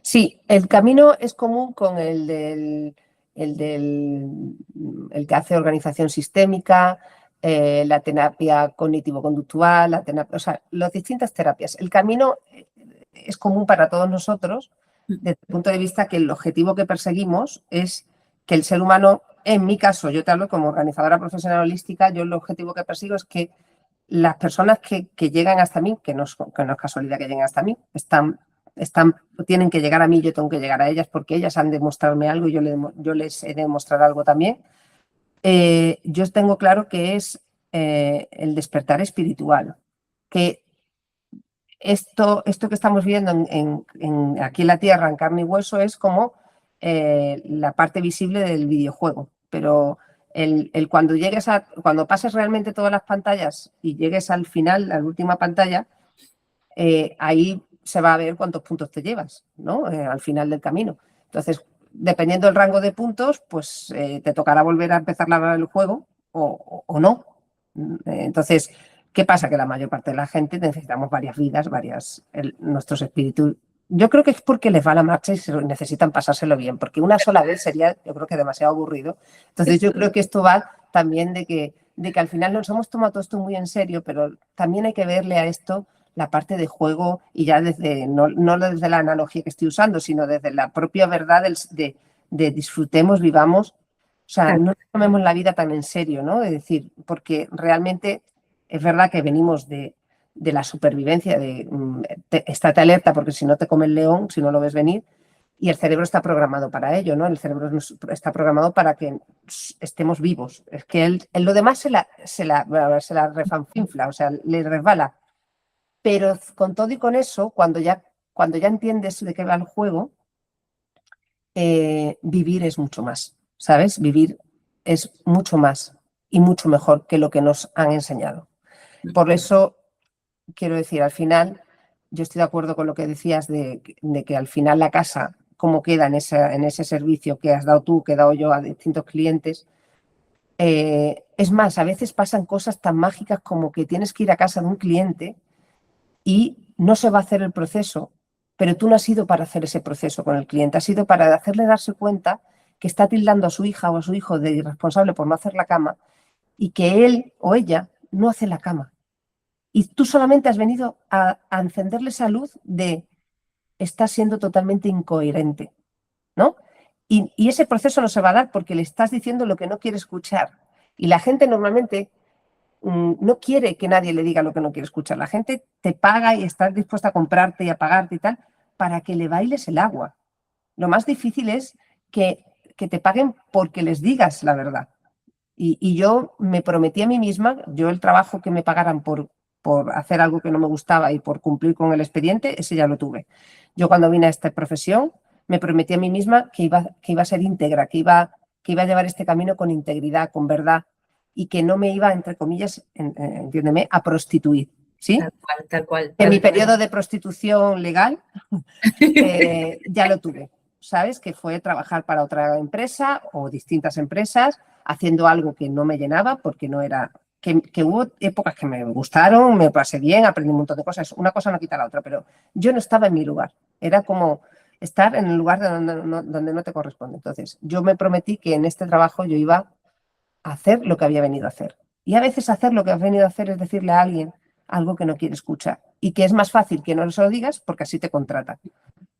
Speaker 2: Sí, el camino es común con el que hace organización sistémica, la terapia cognitivo-conductual, o sea, las distintas terapias. El camino es común para todos nosotros desde el punto de vista que el objetivo que perseguimos es que el ser humano, en mi caso, yo te hablo como organizadora profesional holística, yo el objetivo que persigo es que las personas que llegan hasta mí, que no es casualidad que lleguen hasta mí, tienen que llegar a mí, yo tengo que llegar a ellas porque ellas han de mostrarme algo y yo les he de mostrar algo también. Yo tengo claro que es el despertar espiritual, que esto que estamos viendo aquí en la Tierra, en carne y hueso, es como la parte visible del videojuego, pero cuando pases realmente todas las pantallas y llegues al final, a la última pantalla, ahí se va a ver cuántos puntos te llevas, ¿no? Al final del camino. Entonces, dependiendo del rango de puntos, pues te tocará volver a empezar el juego o no. Entonces, ¿Qué pasa? Que la mayor parte de la gente necesitamos varias vidas, nuestros espíritus. Yo creo que es porque les va la marcha y necesitan pasárselo bien, porque una sola vez sería, yo creo que demasiado aburrido. Entonces yo creo que esto va también de que al final nos hemos tomado todo esto muy en serio, pero también hay que verle a esto la parte de juego y ya desde, no desde la analogía que estoy usando, sino desde la propia verdad de disfrutemos, vivamos. O sea, no tomemos la vida tan en serio, ¿no? Es decir, porque realmente es verdad que venimos de la supervivencia, estate alerta porque si no te come el león, si no lo ves venir, y el cerebro está programado para ello, ¿no? El cerebro está programado para que estemos vivos. Es que él lo demás se la refanfinfla, o sea, le resbala. Pero con todo y con eso, cuando ya entiendes de qué va el juego, vivir es mucho más, ¿sabes? Vivir es mucho más y mucho mejor que lo que nos han enseñado. Por eso, quiero decir, al final, yo estoy de acuerdo con lo que decías de que al final la casa, cómo queda en ese servicio que has dado tú, que he dado yo a distintos clientes. Es más, a veces pasan cosas tan mágicas como que tienes que ir a casa de un cliente y no se va a hacer el proceso, pero tú no has ido para hacer ese proceso con el cliente, has ido para hacerle darse cuenta que está tildando a su hija o a su hijo de irresponsable por no hacer la cama y que él o ella no hace la cama. Y tú solamente has venido a encenderle esa luz de estás siendo totalmente incoherente, ¿no? Y ese proceso no se va a dar porque le estás diciendo lo que no quiere escuchar. Y la gente normalmente no quiere que nadie le diga lo que no quiere escuchar. La gente te paga y está dispuesta a comprarte y a pagarte y tal para que le bailes el agua. Lo más difícil es que te paguen porque les digas la verdad. Y yo me prometí a mí misma, yo el trabajo que me pagaran por hacer algo que no me gustaba y por cumplir con el expediente, ese ya lo tuve. Yo cuando vine a esta profesión me prometí a mí misma que iba a ser íntegra, que iba a llevar este camino con integridad, con verdad y que no me iba, entre comillas, entiéndeme, a prostituir. ¿Sí?
Speaker 1: Tal cual.
Speaker 2: En mi periodo de prostitución legal ya lo tuve, ¿sabes? Que fue trabajar para otra empresa o distintas empresas haciendo algo que no me llenaba porque no era... Que hubo épocas que me gustaron, me pasé bien, aprendí un montón de cosas. Una cosa no quita la otra, pero yo no estaba en mi lugar. Era como estar en el lugar donde no te corresponde. Entonces, yo me prometí que en este trabajo yo iba a hacer lo que había venido a hacer. Y a veces hacer lo que has venido a hacer es decirle a alguien algo que no quiere escuchar y que es más fácil que no se lo digas porque así te contratan.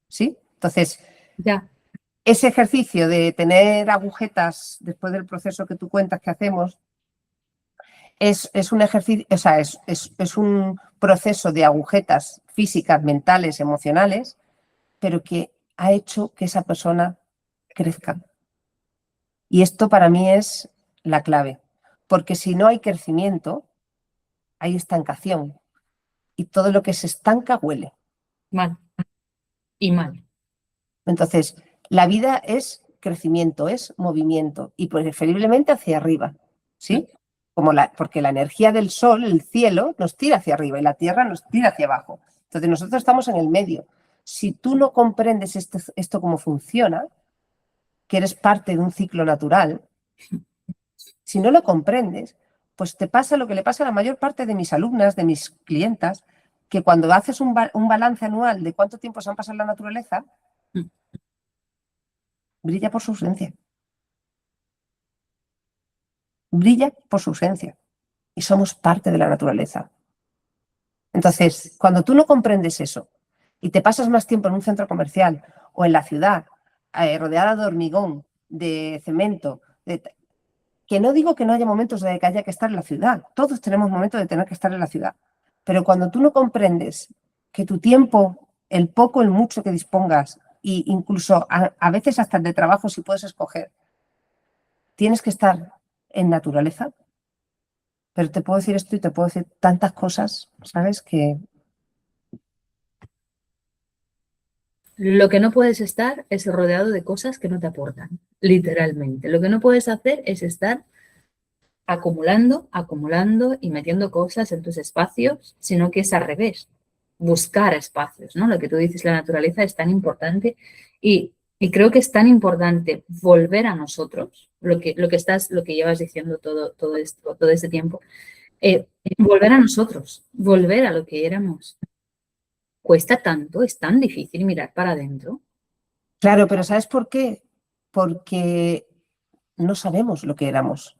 Speaker 2: ¿Sí? Entonces,
Speaker 1: ya.
Speaker 2: Ese ejercicio de tener agujetas después del proceso que tú cuentas que hacemos es un ejercicio, o sea, es un proceso de agujetas físicas, mentales, emocionales, pero que ha hecho que esa persona crezca. Y esto para mí es la clave, porque si no hay crecimiento, hay estancación. Y todo lo que se estanca huele.
Speaker 1: Mal. Y mal.
Speaker 2: Entonces, la vida es crecimiento, es movimiento y preferiblemente hacia arriba, ¿sí? Porque la energía del sol, el cielo, nos tira hacia arriba y la tierra nos tira hacia abajo. Entonces, nosotros estamos en el medio. Si tú no comprendes esto cómo funciona, que eres parte de un ciclo natural, si no lo comprendes, pues te pasa lo que le pasa a la mayor parte de mis alumnas, de mis clientas, que cuando haces un balance anual de cuánto tiempo se han pasado en la naturaleza, brilla por su ausencia. Brilla por su ausencia. Y somos parte de la naturaleza. Entonces, cuando tú no comprendes eso y te pasas más tiempo en un centro comercial o en la ciudad, rodeada de hormigón, de cemento, que no digo que no haya momentos de que haya que estar en la ciudad. Todos tenemos momentos de tener que estar en la ciudad. Pero cuando tú no comprendes que tu tiempo, el poco, el mucho que dispongas, e incluso a veces hasta el de trabajo, si puedes escoger, tienes que estar en naturaleza. Pero te puedo decir esto y te puedo decir tantas cosas, ¿sabes? Que
Speaker 1: Lo que no puedes estar es rodeado de cosas que no te aportan, literalmente. Lo que no puedes hacer es estar acumulando, acumulando y metiendo cosas en tus espacios, sino que es al revés, buscar espacios, ¿no? Lo que tú dices, la naturaleza es tan importante y creo que es tan importante volver a nosotros, lo que llevas diciendo todo este tiempo, volver a nosotros, volver a lo que éramos. Cuesta tanto, es tan difícil mirar para adentro.
Speaker 2: Claro, pero ¿sabes por qué? Porque no sabemos lo que éramos.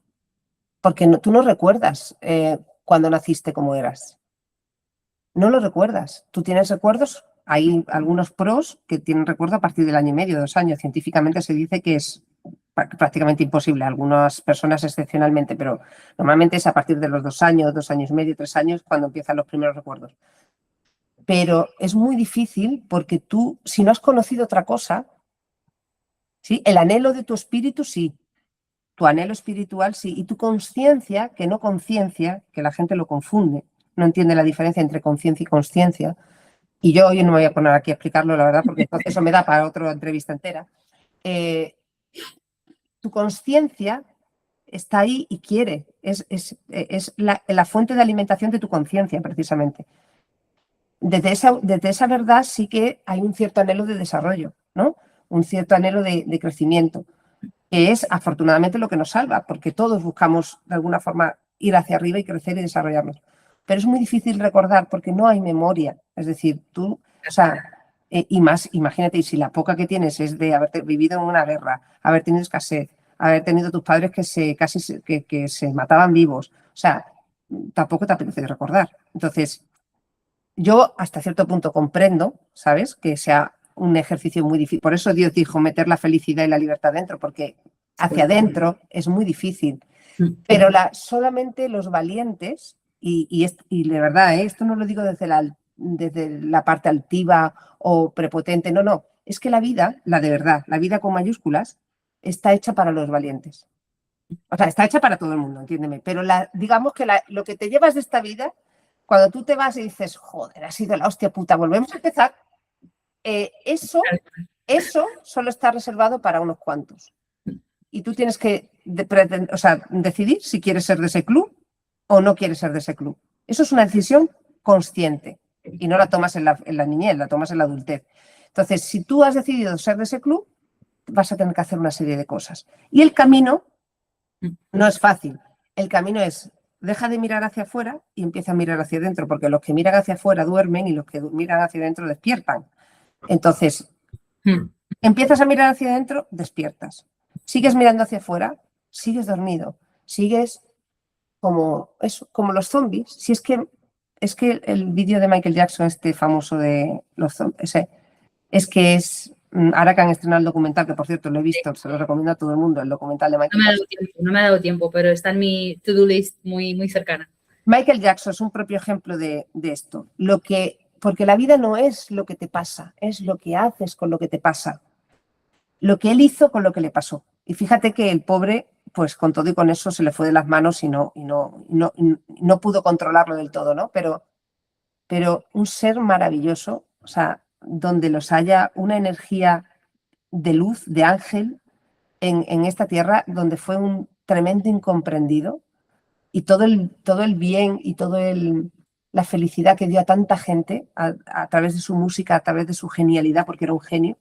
Speaker 2: Porque tú no recuerdas cuando naciste cómo eras. No lo recuerdas. Tú tienes recuerdos. Hay algunos pros que tienen recuerdo a partir del año y medio, 2 años. Científicamente se dice que es prácticamente imposible. Algunas personas excepcionalmente, pero normalmente es a partir de los 2 años, 2 años y medio, 3 años, cuando empiezan los primeros recuerdos. Pero es muy difícil porque tú, si no has conocido otra cosa, ¿sí? El anhelo de tu espíritu, sí. Tu anhelo espiritual, sí. Y tu conciencia, que no conciencia, que la gente lo confunde, no entiende la diferencia entre conciencia y consciencia. Y yo hoy no me voy a poner aquí a explicarlo, la verdad, porque entonces eso me da para otra entrevista entera. Tu conciencia está ahí y quiere. Es la fuente de alimentación de tu conciencia, precisamente. Desde esa verdad sí que hay un cierto anhelo de desarrollo, ¿no? Un cierto anhelo de crecimiento, que es afortunadamente lo que nos salva, porque todos buscamos de alguna forma ir hacia arriba y crecer y desarrollarnos. Pero es muy difícil recordar porque no hay memoria. Es decir, tú, o sea, y más, imagínate, y si la poca que tienes es de haber vivido en una guerra, haber tenido escasez, haber tenido tus padres que se mataban vivos, o sea, tampoco te apetece recordar. Entonces, yo hasta cierto punto comprendo, ¿sabes? Que sea un ejercicio muy difícil. Por eso Dios dijo meter la felicidad y la libertad dentro, porque hacia adentro es muy difícil. Pero solamente los valientes, y de verdad, esto no lo digo desde la parte altiva o prepotente, no, es que la vida, la de verdad, la vida con mayúsculas, está hecha para los valientes. O sea, está hecha para todo el mundo, entiéndeme, pero digamos que lo que te llevas de esta vida, cuando tú te vas y dices, joder, ha sido la hostia puta, volvemos a empezar, eso solo está reservado para unos cuantos. Y tú tienes que decidir si quieres ser de ese club o no quieres ser de ese club. Eso es una decisión consciente y no la tomas en la niñez, la tomas en la adultez. Entonces, si tú has decidido ser de ese club, vas a tener que hacer una serie de cosas. Y el camino no es fácil. El camino es, deja de mirar hacia afuera y empieza a mirar hacia adentro, porque los que miran hacia afuera duermen y los que miran hacia adentro despiertan. Entonces, empiezas a mirar hacia adentro, despiertas. Sigues mirando hacia afuera, sigues dormido, sigues como los zombies. Si es que el vídeo de Michael Jackson, este famoso de los zombies, ahora que han estrenado el documental, que por cierto lo he visto, se lo recomiendo a todo el mundo, el documental de Michael Jackson.
Speaker 1: No me ha dado tiempo, pero está en mi to-do list muy, muy cercana.
Speaker 2: Michael Jackson es un propio ejemplo de esto. Porque la vida no es lo que te pasa, es lo que haces con lo que te pasa. Lo que él hizo con lo que le pasó. Y fíjate que el pobre, pues con todo y con eso se le fue de las manos y no pudo controlarlo del todo, ¿no? Pero un ser maravilloso, o sea, donde los haya una energía de luz, de ángel, en esta tierra, donde fue un tremendo incomprendido, y todo el bien y la felicidad que dio a tanta gente a través de su música, a través de su genialidad, porque era un genio.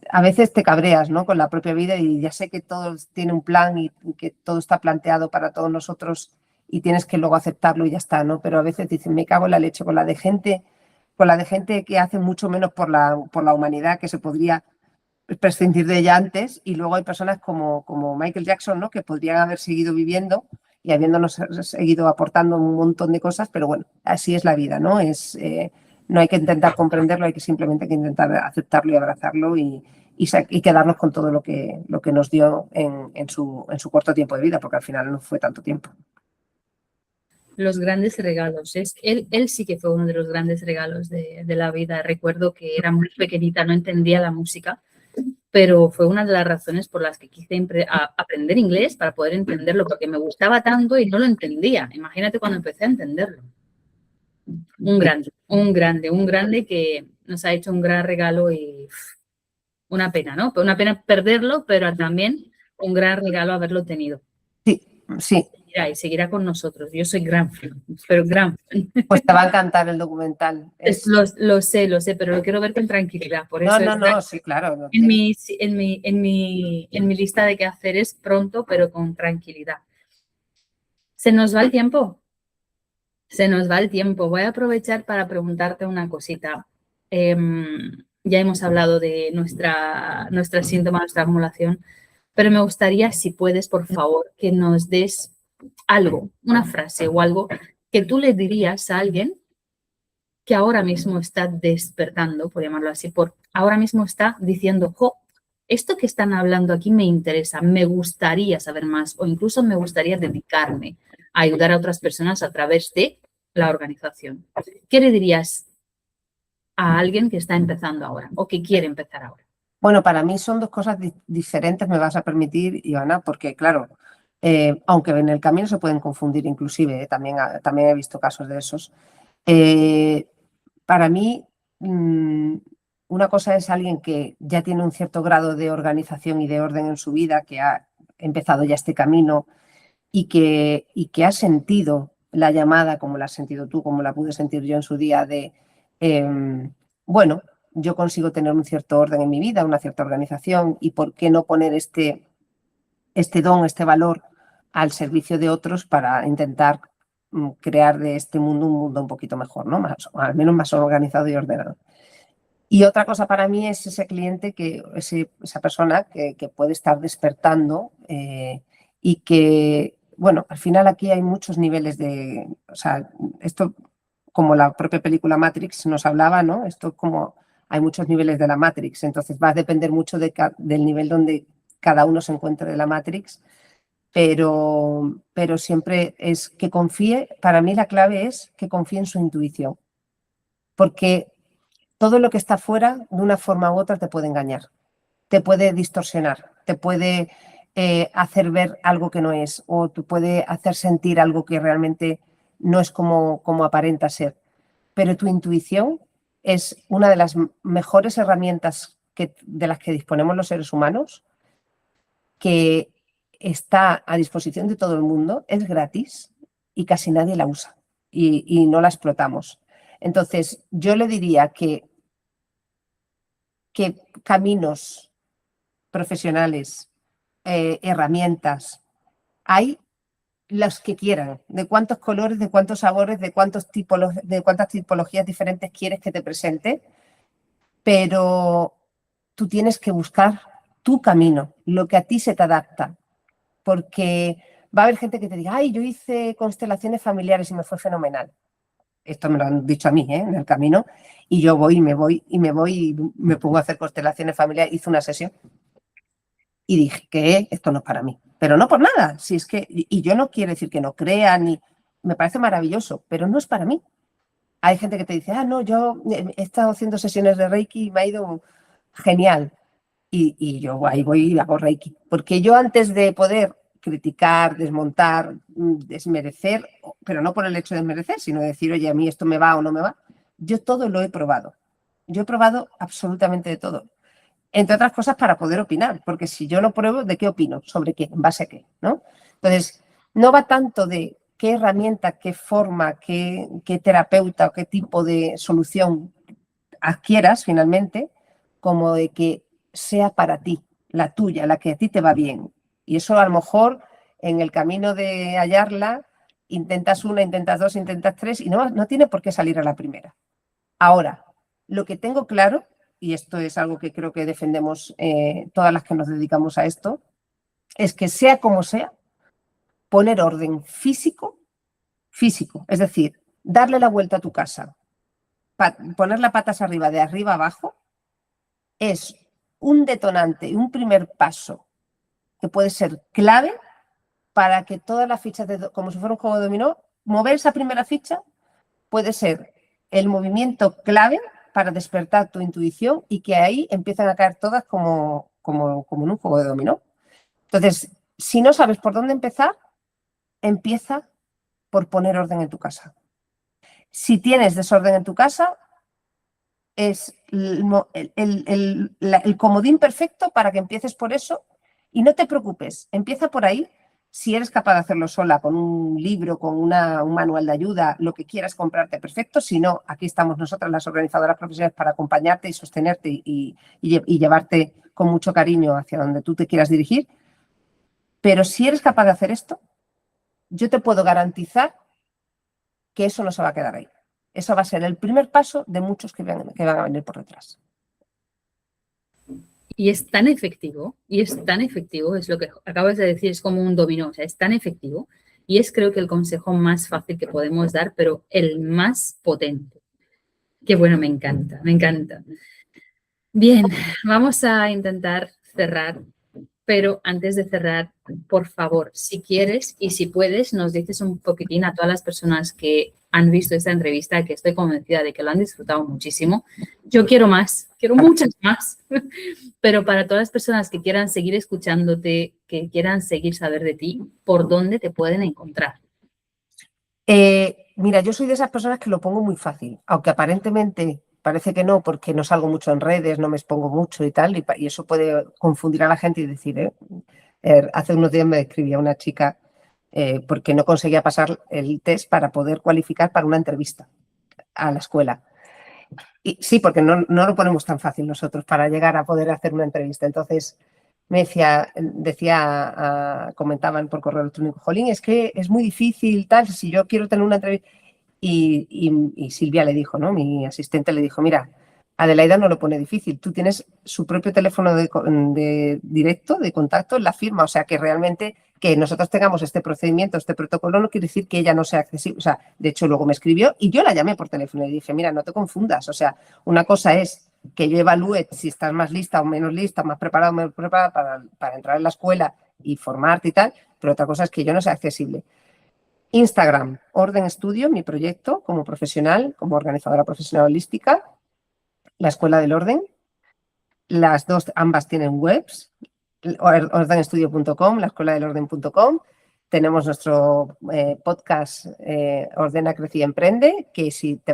Speaker 2: A veces te cabreas, ¿no?, con la propia vida, y ya sé que todo tiene un plan y que todo está planteado para todos nosotros y tienes que luego aceptarlo y ya está, ¿no? Pero a veces dicen, me cago en la leche con la de gente que hace mucho menos por la humanidad, que se podría prescindir de ella antes, y luego hay personas como Michael Jackson, ¿no?, que podrían haber seguido viviendo y habiéndonos seguido aportando un montón de cosas, pero bueno, así es la vida, ¿no? No hay que intentar comprenderlo, hay que simplemente intentar aceptarlo y abrazarlo y quedarnos con todo lo que nos dio en su corto tiempo de vida, porque al final no fue tanto tiempo.
Speaker 1: Los grandes regalos. Él sí que fue uno de los grandes regalos de la vida. Recuerdo que era muy pequeñita, no entendía la música, pero fue una de las razones por las que quise aprender inglés, para poder entenderlo, porque me gustaba tanto y no lo entendía. Imagínate cuando empecé a entenderlo. Un grande que nos ha hecho un gran regalo y una pena, ¿no? Una pena perderlo, pero también un gran regalo haberlo tenido.
Speaker 2: Sí.
Speaker 1: Y seguirá con nosotros. Yo soy gran fan, pero gran fan.
Speaker 2: Pues te va a encantar el documental.
Speaker 1: Lo sé, pero lo quiero ver con tranquilidad. Por eso
Speaker 2: no, sí, claro. No
Speaker 1: en mi lista de quehaceres pronto, pero con tranquilidad. Se nos va el tiempo. Se nos va el tiempo. Voy a aprovechar para preguntarte una cosita. Ya hemos hablado de nuestra síntoma, nuestra acumulación, pero me gustaría, si puedes, por favor, que nos des algo, una frase o algo que tú le dirías a alguien que ahora mismo está despertando, por llamarlo así, ahora mismo está diciendo, jo, esto que están hablando aquí me interesa, me gustaría saber más o incluso me gustaría dedicarme a ayudar a otras personas a través de la organización. ¿Qué le dirías a alguien que está empezando ahora o que quiere empezar ahora?
Speaker 2: Bueno, para mí son dos cosas diferentes, me vas a permitir, Ivana, porque claro, aunque en el camino se pueden confundir inclusive, también he visto casos de esos. Para mí, una cosa es alguien que ya tiene un cierto grado de organización y de orden en su vida, que ha empezado ya este camino y que ha sentido la llamada, como la has sentido tú, como la pude sentir yo en su día, de, bueno, yo consigo tener un cierto orden en mi vida, una cierta organización, y por qué no poner este don, este valor al servicio de otros para intentar crear de este mundo un mundo un poquito mejor, ¿no? Más, o al menos más organizado y ordenado. Y otra cosa para mí es ese cliente, esa persona que puede estar despertando y que, bueno, al final aquí hay muchos niveles de, o sea, esto como la propia película Matrix nos hablaba, ¿no? Esto como hay muchos niveles de la Matrix, entonces va a depender mucho del nivel donde cada uno se encuentre de la Matrix, pero siempre es que confíe, para mí la clave es que confíe en su intuición, porque todo lo que está fuera, de una forma u otra, te puede engañar, te puede distorsionar, te puede hacer ver algo que no es, o te puede hacer sentir algo que realmente no es como aparenta ser. Pero tu intuición es una de las mejores herramientas de las que disponemos los seres humanos, que está a disposición de todo el mundo, es gratis y casi nadie la usa y no la explotamos. Entonces, yo le diría que caminos profesionales, herramientas, hay los que quieran, de cuántos colores, de cuántos sabores, de cuántas tipologías diferentes quieres que te presente, pero tú tienes que buscar tu camino, lo que a ti se te adapta, porque va a haber gente que te diga, ay, yo hice constelaciones familiares y me fue fenomenal. Esto me lo han dicho a mí, en el camino, y yo voy y me pongo a hacer constelaciones familiares. Hice una sesión y dije que esto no es para mí, pero no por nada, si es que, y yo no quiero decir que no crea, ni me parece maravilloso, pero no es para mí. Hay gente que te dice, no, yo he estado haciendo sesiones de Reiki y me ha ido genial, y yo ahí voy y hago Reiki, porque yo antes de poder criticar, desmontar, desmerecer, pero no por el hecho de desmerecer, sino de decir, oye, a mí esto me va o no me va, yo todo lo he probado. Yo he probado absolutamente de todo. Entre otras cosas para poder opinar, porque si yo lo pruebo, ¿de qué opino? ¿Sobre qué? ¿En base a qué? ¿No? Entonces, no va tanto de qué herramienta, qué forma, qué terapeuta o qué tipo de solución adquieras finalmente, como de que sea para ti, la tuya, la que a ti te va bien. Y eso a lo mejor en el camino de hallarla, intentas una, intentas dos, intentas tres y no tiene por qué salir a la primera. Ahora, lo que tengo claro, y esto es algo que creo que defendemos todas las que nos dedicamos a esto, es que sea como sea, poner orden físico, es decir, darle la vuelta a tu casa, poner las patas arriba, de arriba abajo, es un detonante y un primer paso que puede ser clave para que todas las fichas, como si fuera un juego de dominó, mover esa primera ficha puede ser el movimiento clave para despertar tu intuición y que ahí empiezan a caer todas como en un juego de dominó. Entonces, si no sabes por dónde empezar, empieza por poner orden en tu casa. Si tienes desorden en tu casa, es el comodín perfecto para que empieces por eso y no te preocupes, empieza por ahí. Si eres capaz de hacerlo sola, con un libro, con un manual de ayuda, lo que quieras comprarte, perfecto. Si no, aquí estamos nosotras, las organizadoras profesionales, para acompañarte y sostenerte y llevarte con mucho cariño hacia donde tú te quieras dirigir. Pero si eres capaz de hacer esto, yo te puedo garantizar que eso no se va a quedar ahí. Eso va a ser el primer paso de muchos que van a venir por detrás.
Speaker 1: Y es tan efectivo, es lo que acabas de decir, es como un dominó, o sea, es tan efectivo y es creo que el consejo más fácil que podemos dar, pero el más potente. Qué bueno, me encanta, me encanta. Bien, vamos a intentar cerrar, pero antes de cerrar, por favor, si quieres y si puedes, nos dices un poquitín a todas las personas que han visto esta entrevista, que estoy convencida de que lo han disfrutado muchísimo. Yo quiero más, quiero muchas más, pero para todas las personas que quieran seguir escuchándote, que quieran seguir saber de ti, ¿por dónde te pueden encontrar?
Speaker 2: Mira, yo soy de esas personas que lo pongo muy fácil, aunque aparentemente parece que no, porque no salgo mucho en redes, no me expongo mucho y tal, y eso puede confundir a la gente y decir, hace unos días me escribía una chica porque no conseguía pasar el test para poder cualificar para una entrevista a la escuela. Y sí, porque no lo ponemos tan fácil nosotros para llegar a poder hacer una entrevista. Entonces me comentaban por correo electrónico, jolín, es que es muy difícil, tal, si yo quiero tener una entrevista. Y Silvia le dijo, ¿no? Mi asistente le dijo, mira, Adelaida no lo pone difícil, tú tienes su propio teléfono de directo, de contacto en la firma, o sea que realmente que nosotros tengamos este procedimiento, este protocolo, no quiere decir que ella no sea accesible. O sea, de hecho luego me escribió y yo la llamé por teléfono y le dije, mira, no te confundas, o sea, una cosa es que yo evalúe si estás más lista o menos lista, más preparado o menos preparada para entrar en la escuela y formarte y tal, pero otra cosa es que yo no sea accesible. Instagram, Orden Estudio, mi proyecto como profesional, como organizadora profesional holística, la Escuela del Orden. Las dos, ambas tienen webs, ordenestudio.com, la escuela del orden.com. Tenemos nuestro podcast Ordena, Crece y Emprende, que si te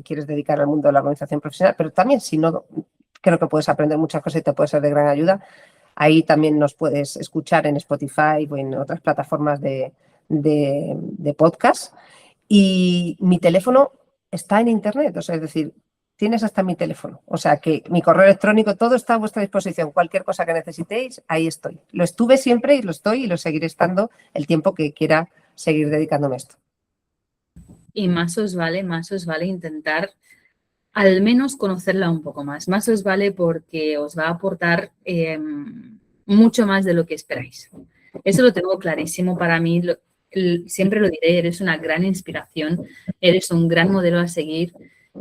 Speaker 2: quieres dedicar al mundo de la organización profesional, pero también si no, creo que puedes aprender muchas cosas y te puede ser de gran ayuda. Ahí también nos puedes escuchar en Spotify o en otras plataformas de podcast. Y mi teléfono está en internet, o sea, es decir, tienes hasta mi teléfono, o sea que mi correo electrónico, todo está a vuestra disposición, cualquier cosa que necesitéis, ahí estoy. Lo estuve siempre y lo estoy y lo seguiré estando el tiempo que quiera seguir dedicándome a esto.
Speaker 1: Y más os vale intentar al menos conocerla un poco más. Más os vale porque os va a aportar mucho más de lo que esperáis. Eso lo tengo clarísimo para mí. Siempre lo diré, eres una gran inspiración, eres un gran modelo a seguir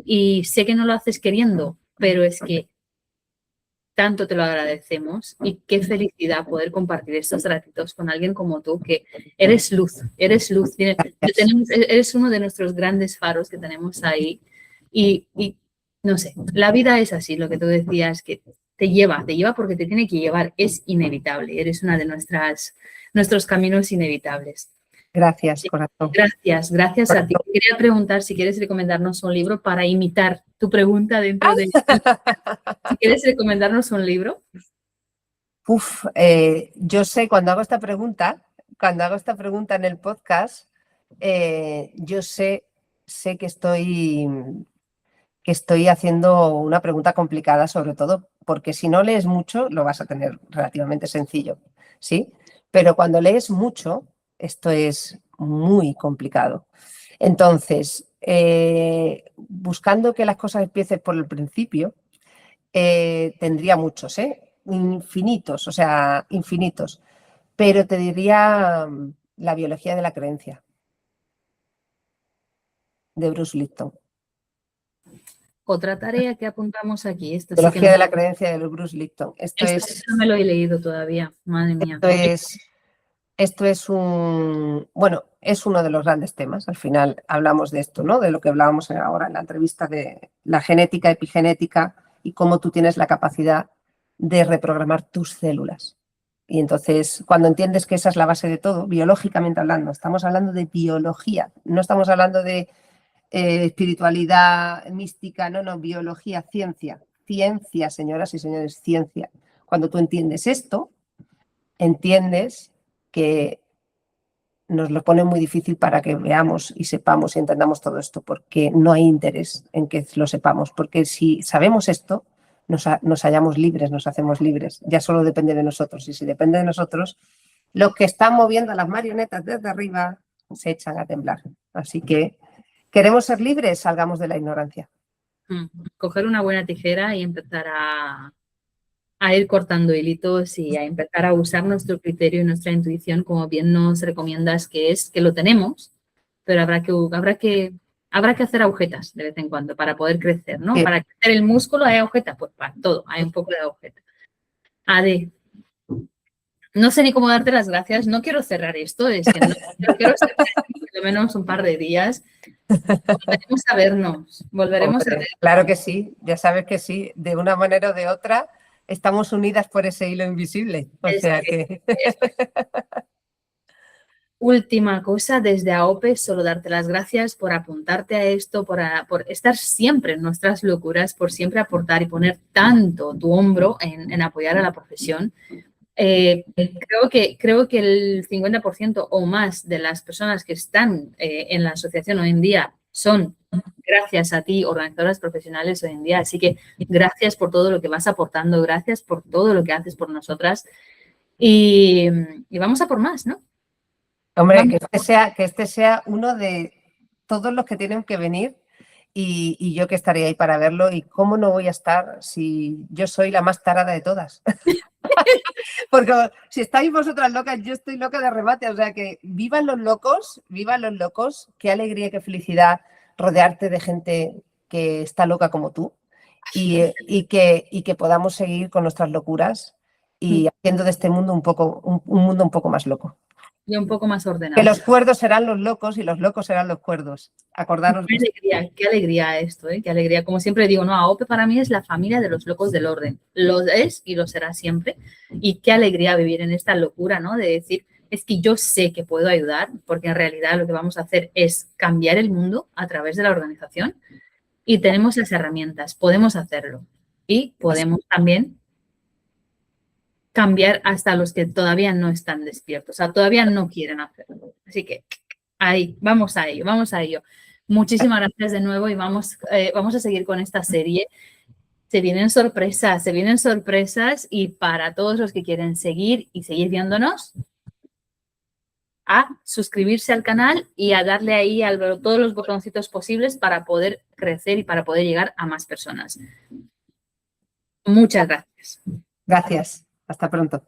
Speaker 1: y sé que no lo haces queriendo, pero es que tanto te lo agradecemos y qué felicidad poder compartir estos ratitos con alguien como tú, que eres luz, eres uno de nuestros grandes faros que tenemos ahí y no sé, la vida es así, lo que tú decías, que te lleva porque te tiene que llevar, es inevitable, eres una de nuestros caminos inevitables.
Speaker 2: Gracias, corazón.
Speaker 1: Gracias a ti. Quería preguntar si quieres recomendarnos un libro para imitar tu pregunta dentro de... Si quieres recomendarnos un libro.
Speaker 2: Yo sé, cuando hago esta pregunta en el podcast, yo sé que estoy haciendo una pregunta complicada, sobre todo porque si no lees mucho lo vas a tener relativamente sencillo, ¿sí? Pero cuando lees mucho, esto es muy complicado. Entonces, buscando que las cosas empiecen por el principio, tendría muchos, infinitos, o sea, infinitos. Pero te diría La biología de la creencia, de Bruce Lipton.
Speaker 1: Otra tarea que apuntamos aquí.
Speaker 2: Biología de la creencia de Bruce Lipton.
Speaker 1: Esto no me lo he leído todavía, madre mía.
Speaker 2: Esto es es uno de los grandes temas. Al final hablamos de esto, ¿no? De lo que hablábamos ahora en la entrevista de la genética, epigenética y cómo tú tienes la capacidad de reprogramar tus células. Y entonces, cuando entiendes que esa es la base de todo, biológicamente hablando, estamos hablando de biología, no estamos hablando de espiritualidad mística, no, biología, ciencia. Ciencia, señoras y señores, ciencia. Cuando tú entiendes esto, entiendes que nos lo pone muy difícil para que veamos y sepamos y entendamos todo esto, porque no hay interés en que lo sepamos, porque si sabemos esto, nos hallamos libres, nos hacemos libres, ya solo depende de nosotros, y si depende de nosotros, los que están moviendo las marionetas desde arriba se echan a temblar. Así que queremos ser libres, salgamos de la ignorancia.
Speaker 1: Coger una buena tijera y empezar a ir cortando hilitos y a empezar a usar nuestro criterio y nuestra intuición, como bien nos recomiendas que es, que lo tenemos, pero habrá que hacer agujetas de vez en cuando para poder crecer, ¿no?
Speaker 2: Sí.
Speaker 1: Para crecer el músculo hay agujetas, pues para todo, hay un poco de agujeta. Ade, no sé ni cómo darte las gracias, no quiero cerrar esto, es que no quiero cerrar por lo menos un par de días. Volveremos a vernos, volveremos a vernos.
Speaker 2: Claro que sí, ya sabes que sí, de una manera o de otra estamos unidas por ese hilo invisible, o sea que...
Speaker 1: Última cosa, desde AOPE, solo darte las gracias por apuntarte a esto, por estar siempre en nuestras locuras, por siempre aportar y poner tanto tu hombro en apoyar a la profesión. Creo que el 50% o más de las personas que están en la asociación hoy en día son gracias a ti, organizadoras profesionales hoy en día. Así que gracias por todo lo que vas aportando, gracias por todo lo que haces por nosotras y vamos a por más, ¿no?
Speaker 2: Hombre, que este sea uno de todos los que tienen que venir y yo que estaré ahí para verlo. ¿Y cómo no voy a estar si yo soy la más tarada de todas? Porque si estáis vosotras locas, yo estoy loca de remate. O sea que vivan los locos, qué alegría y qué felicidad rodearte de gente que está loca como tú y que podamos seguir con nuestras locuras y haciendo de este mundo un mundo un poco más loco.
Speaker 1: Y un poco más ordenado.
Speaker 2: Que los cuerdos serán los locos y los locos serán los cuerdos. Acordaros.
Speaker 1: Qué alegría esto, ¿eh? Qué alegría. Como siempre digo, no, AOPE para mí es la familia de los locos del orden. Lo es y lo será siempre. Y qué alegría vivir en esta locura, ¿no? De decir, es que yo sé que puedo ayudar, porque en realidad lo que vamos a hacer es cambiar el mundo a través de la organización y tenemos las herramientas, podemos hacerlo. Y podemos también cambiar hasta los que todavía no están despiertos, o sea, todavía no quieren hacerlo. Así que ahí, vamos a ello, vamos a ello. Muchísimas gracias de nuevo y vamos a seguir con esta serie. Se vienen sorpresas y para todos los que quieren seguir y seguir viéndonos, a suscribirse al canal y a darle ahí a todos los botoncitos posibles para poder crecer y para poder llegar a más personas. Muchas gracias.
Speaker 2: Gracias. Hasta pronto.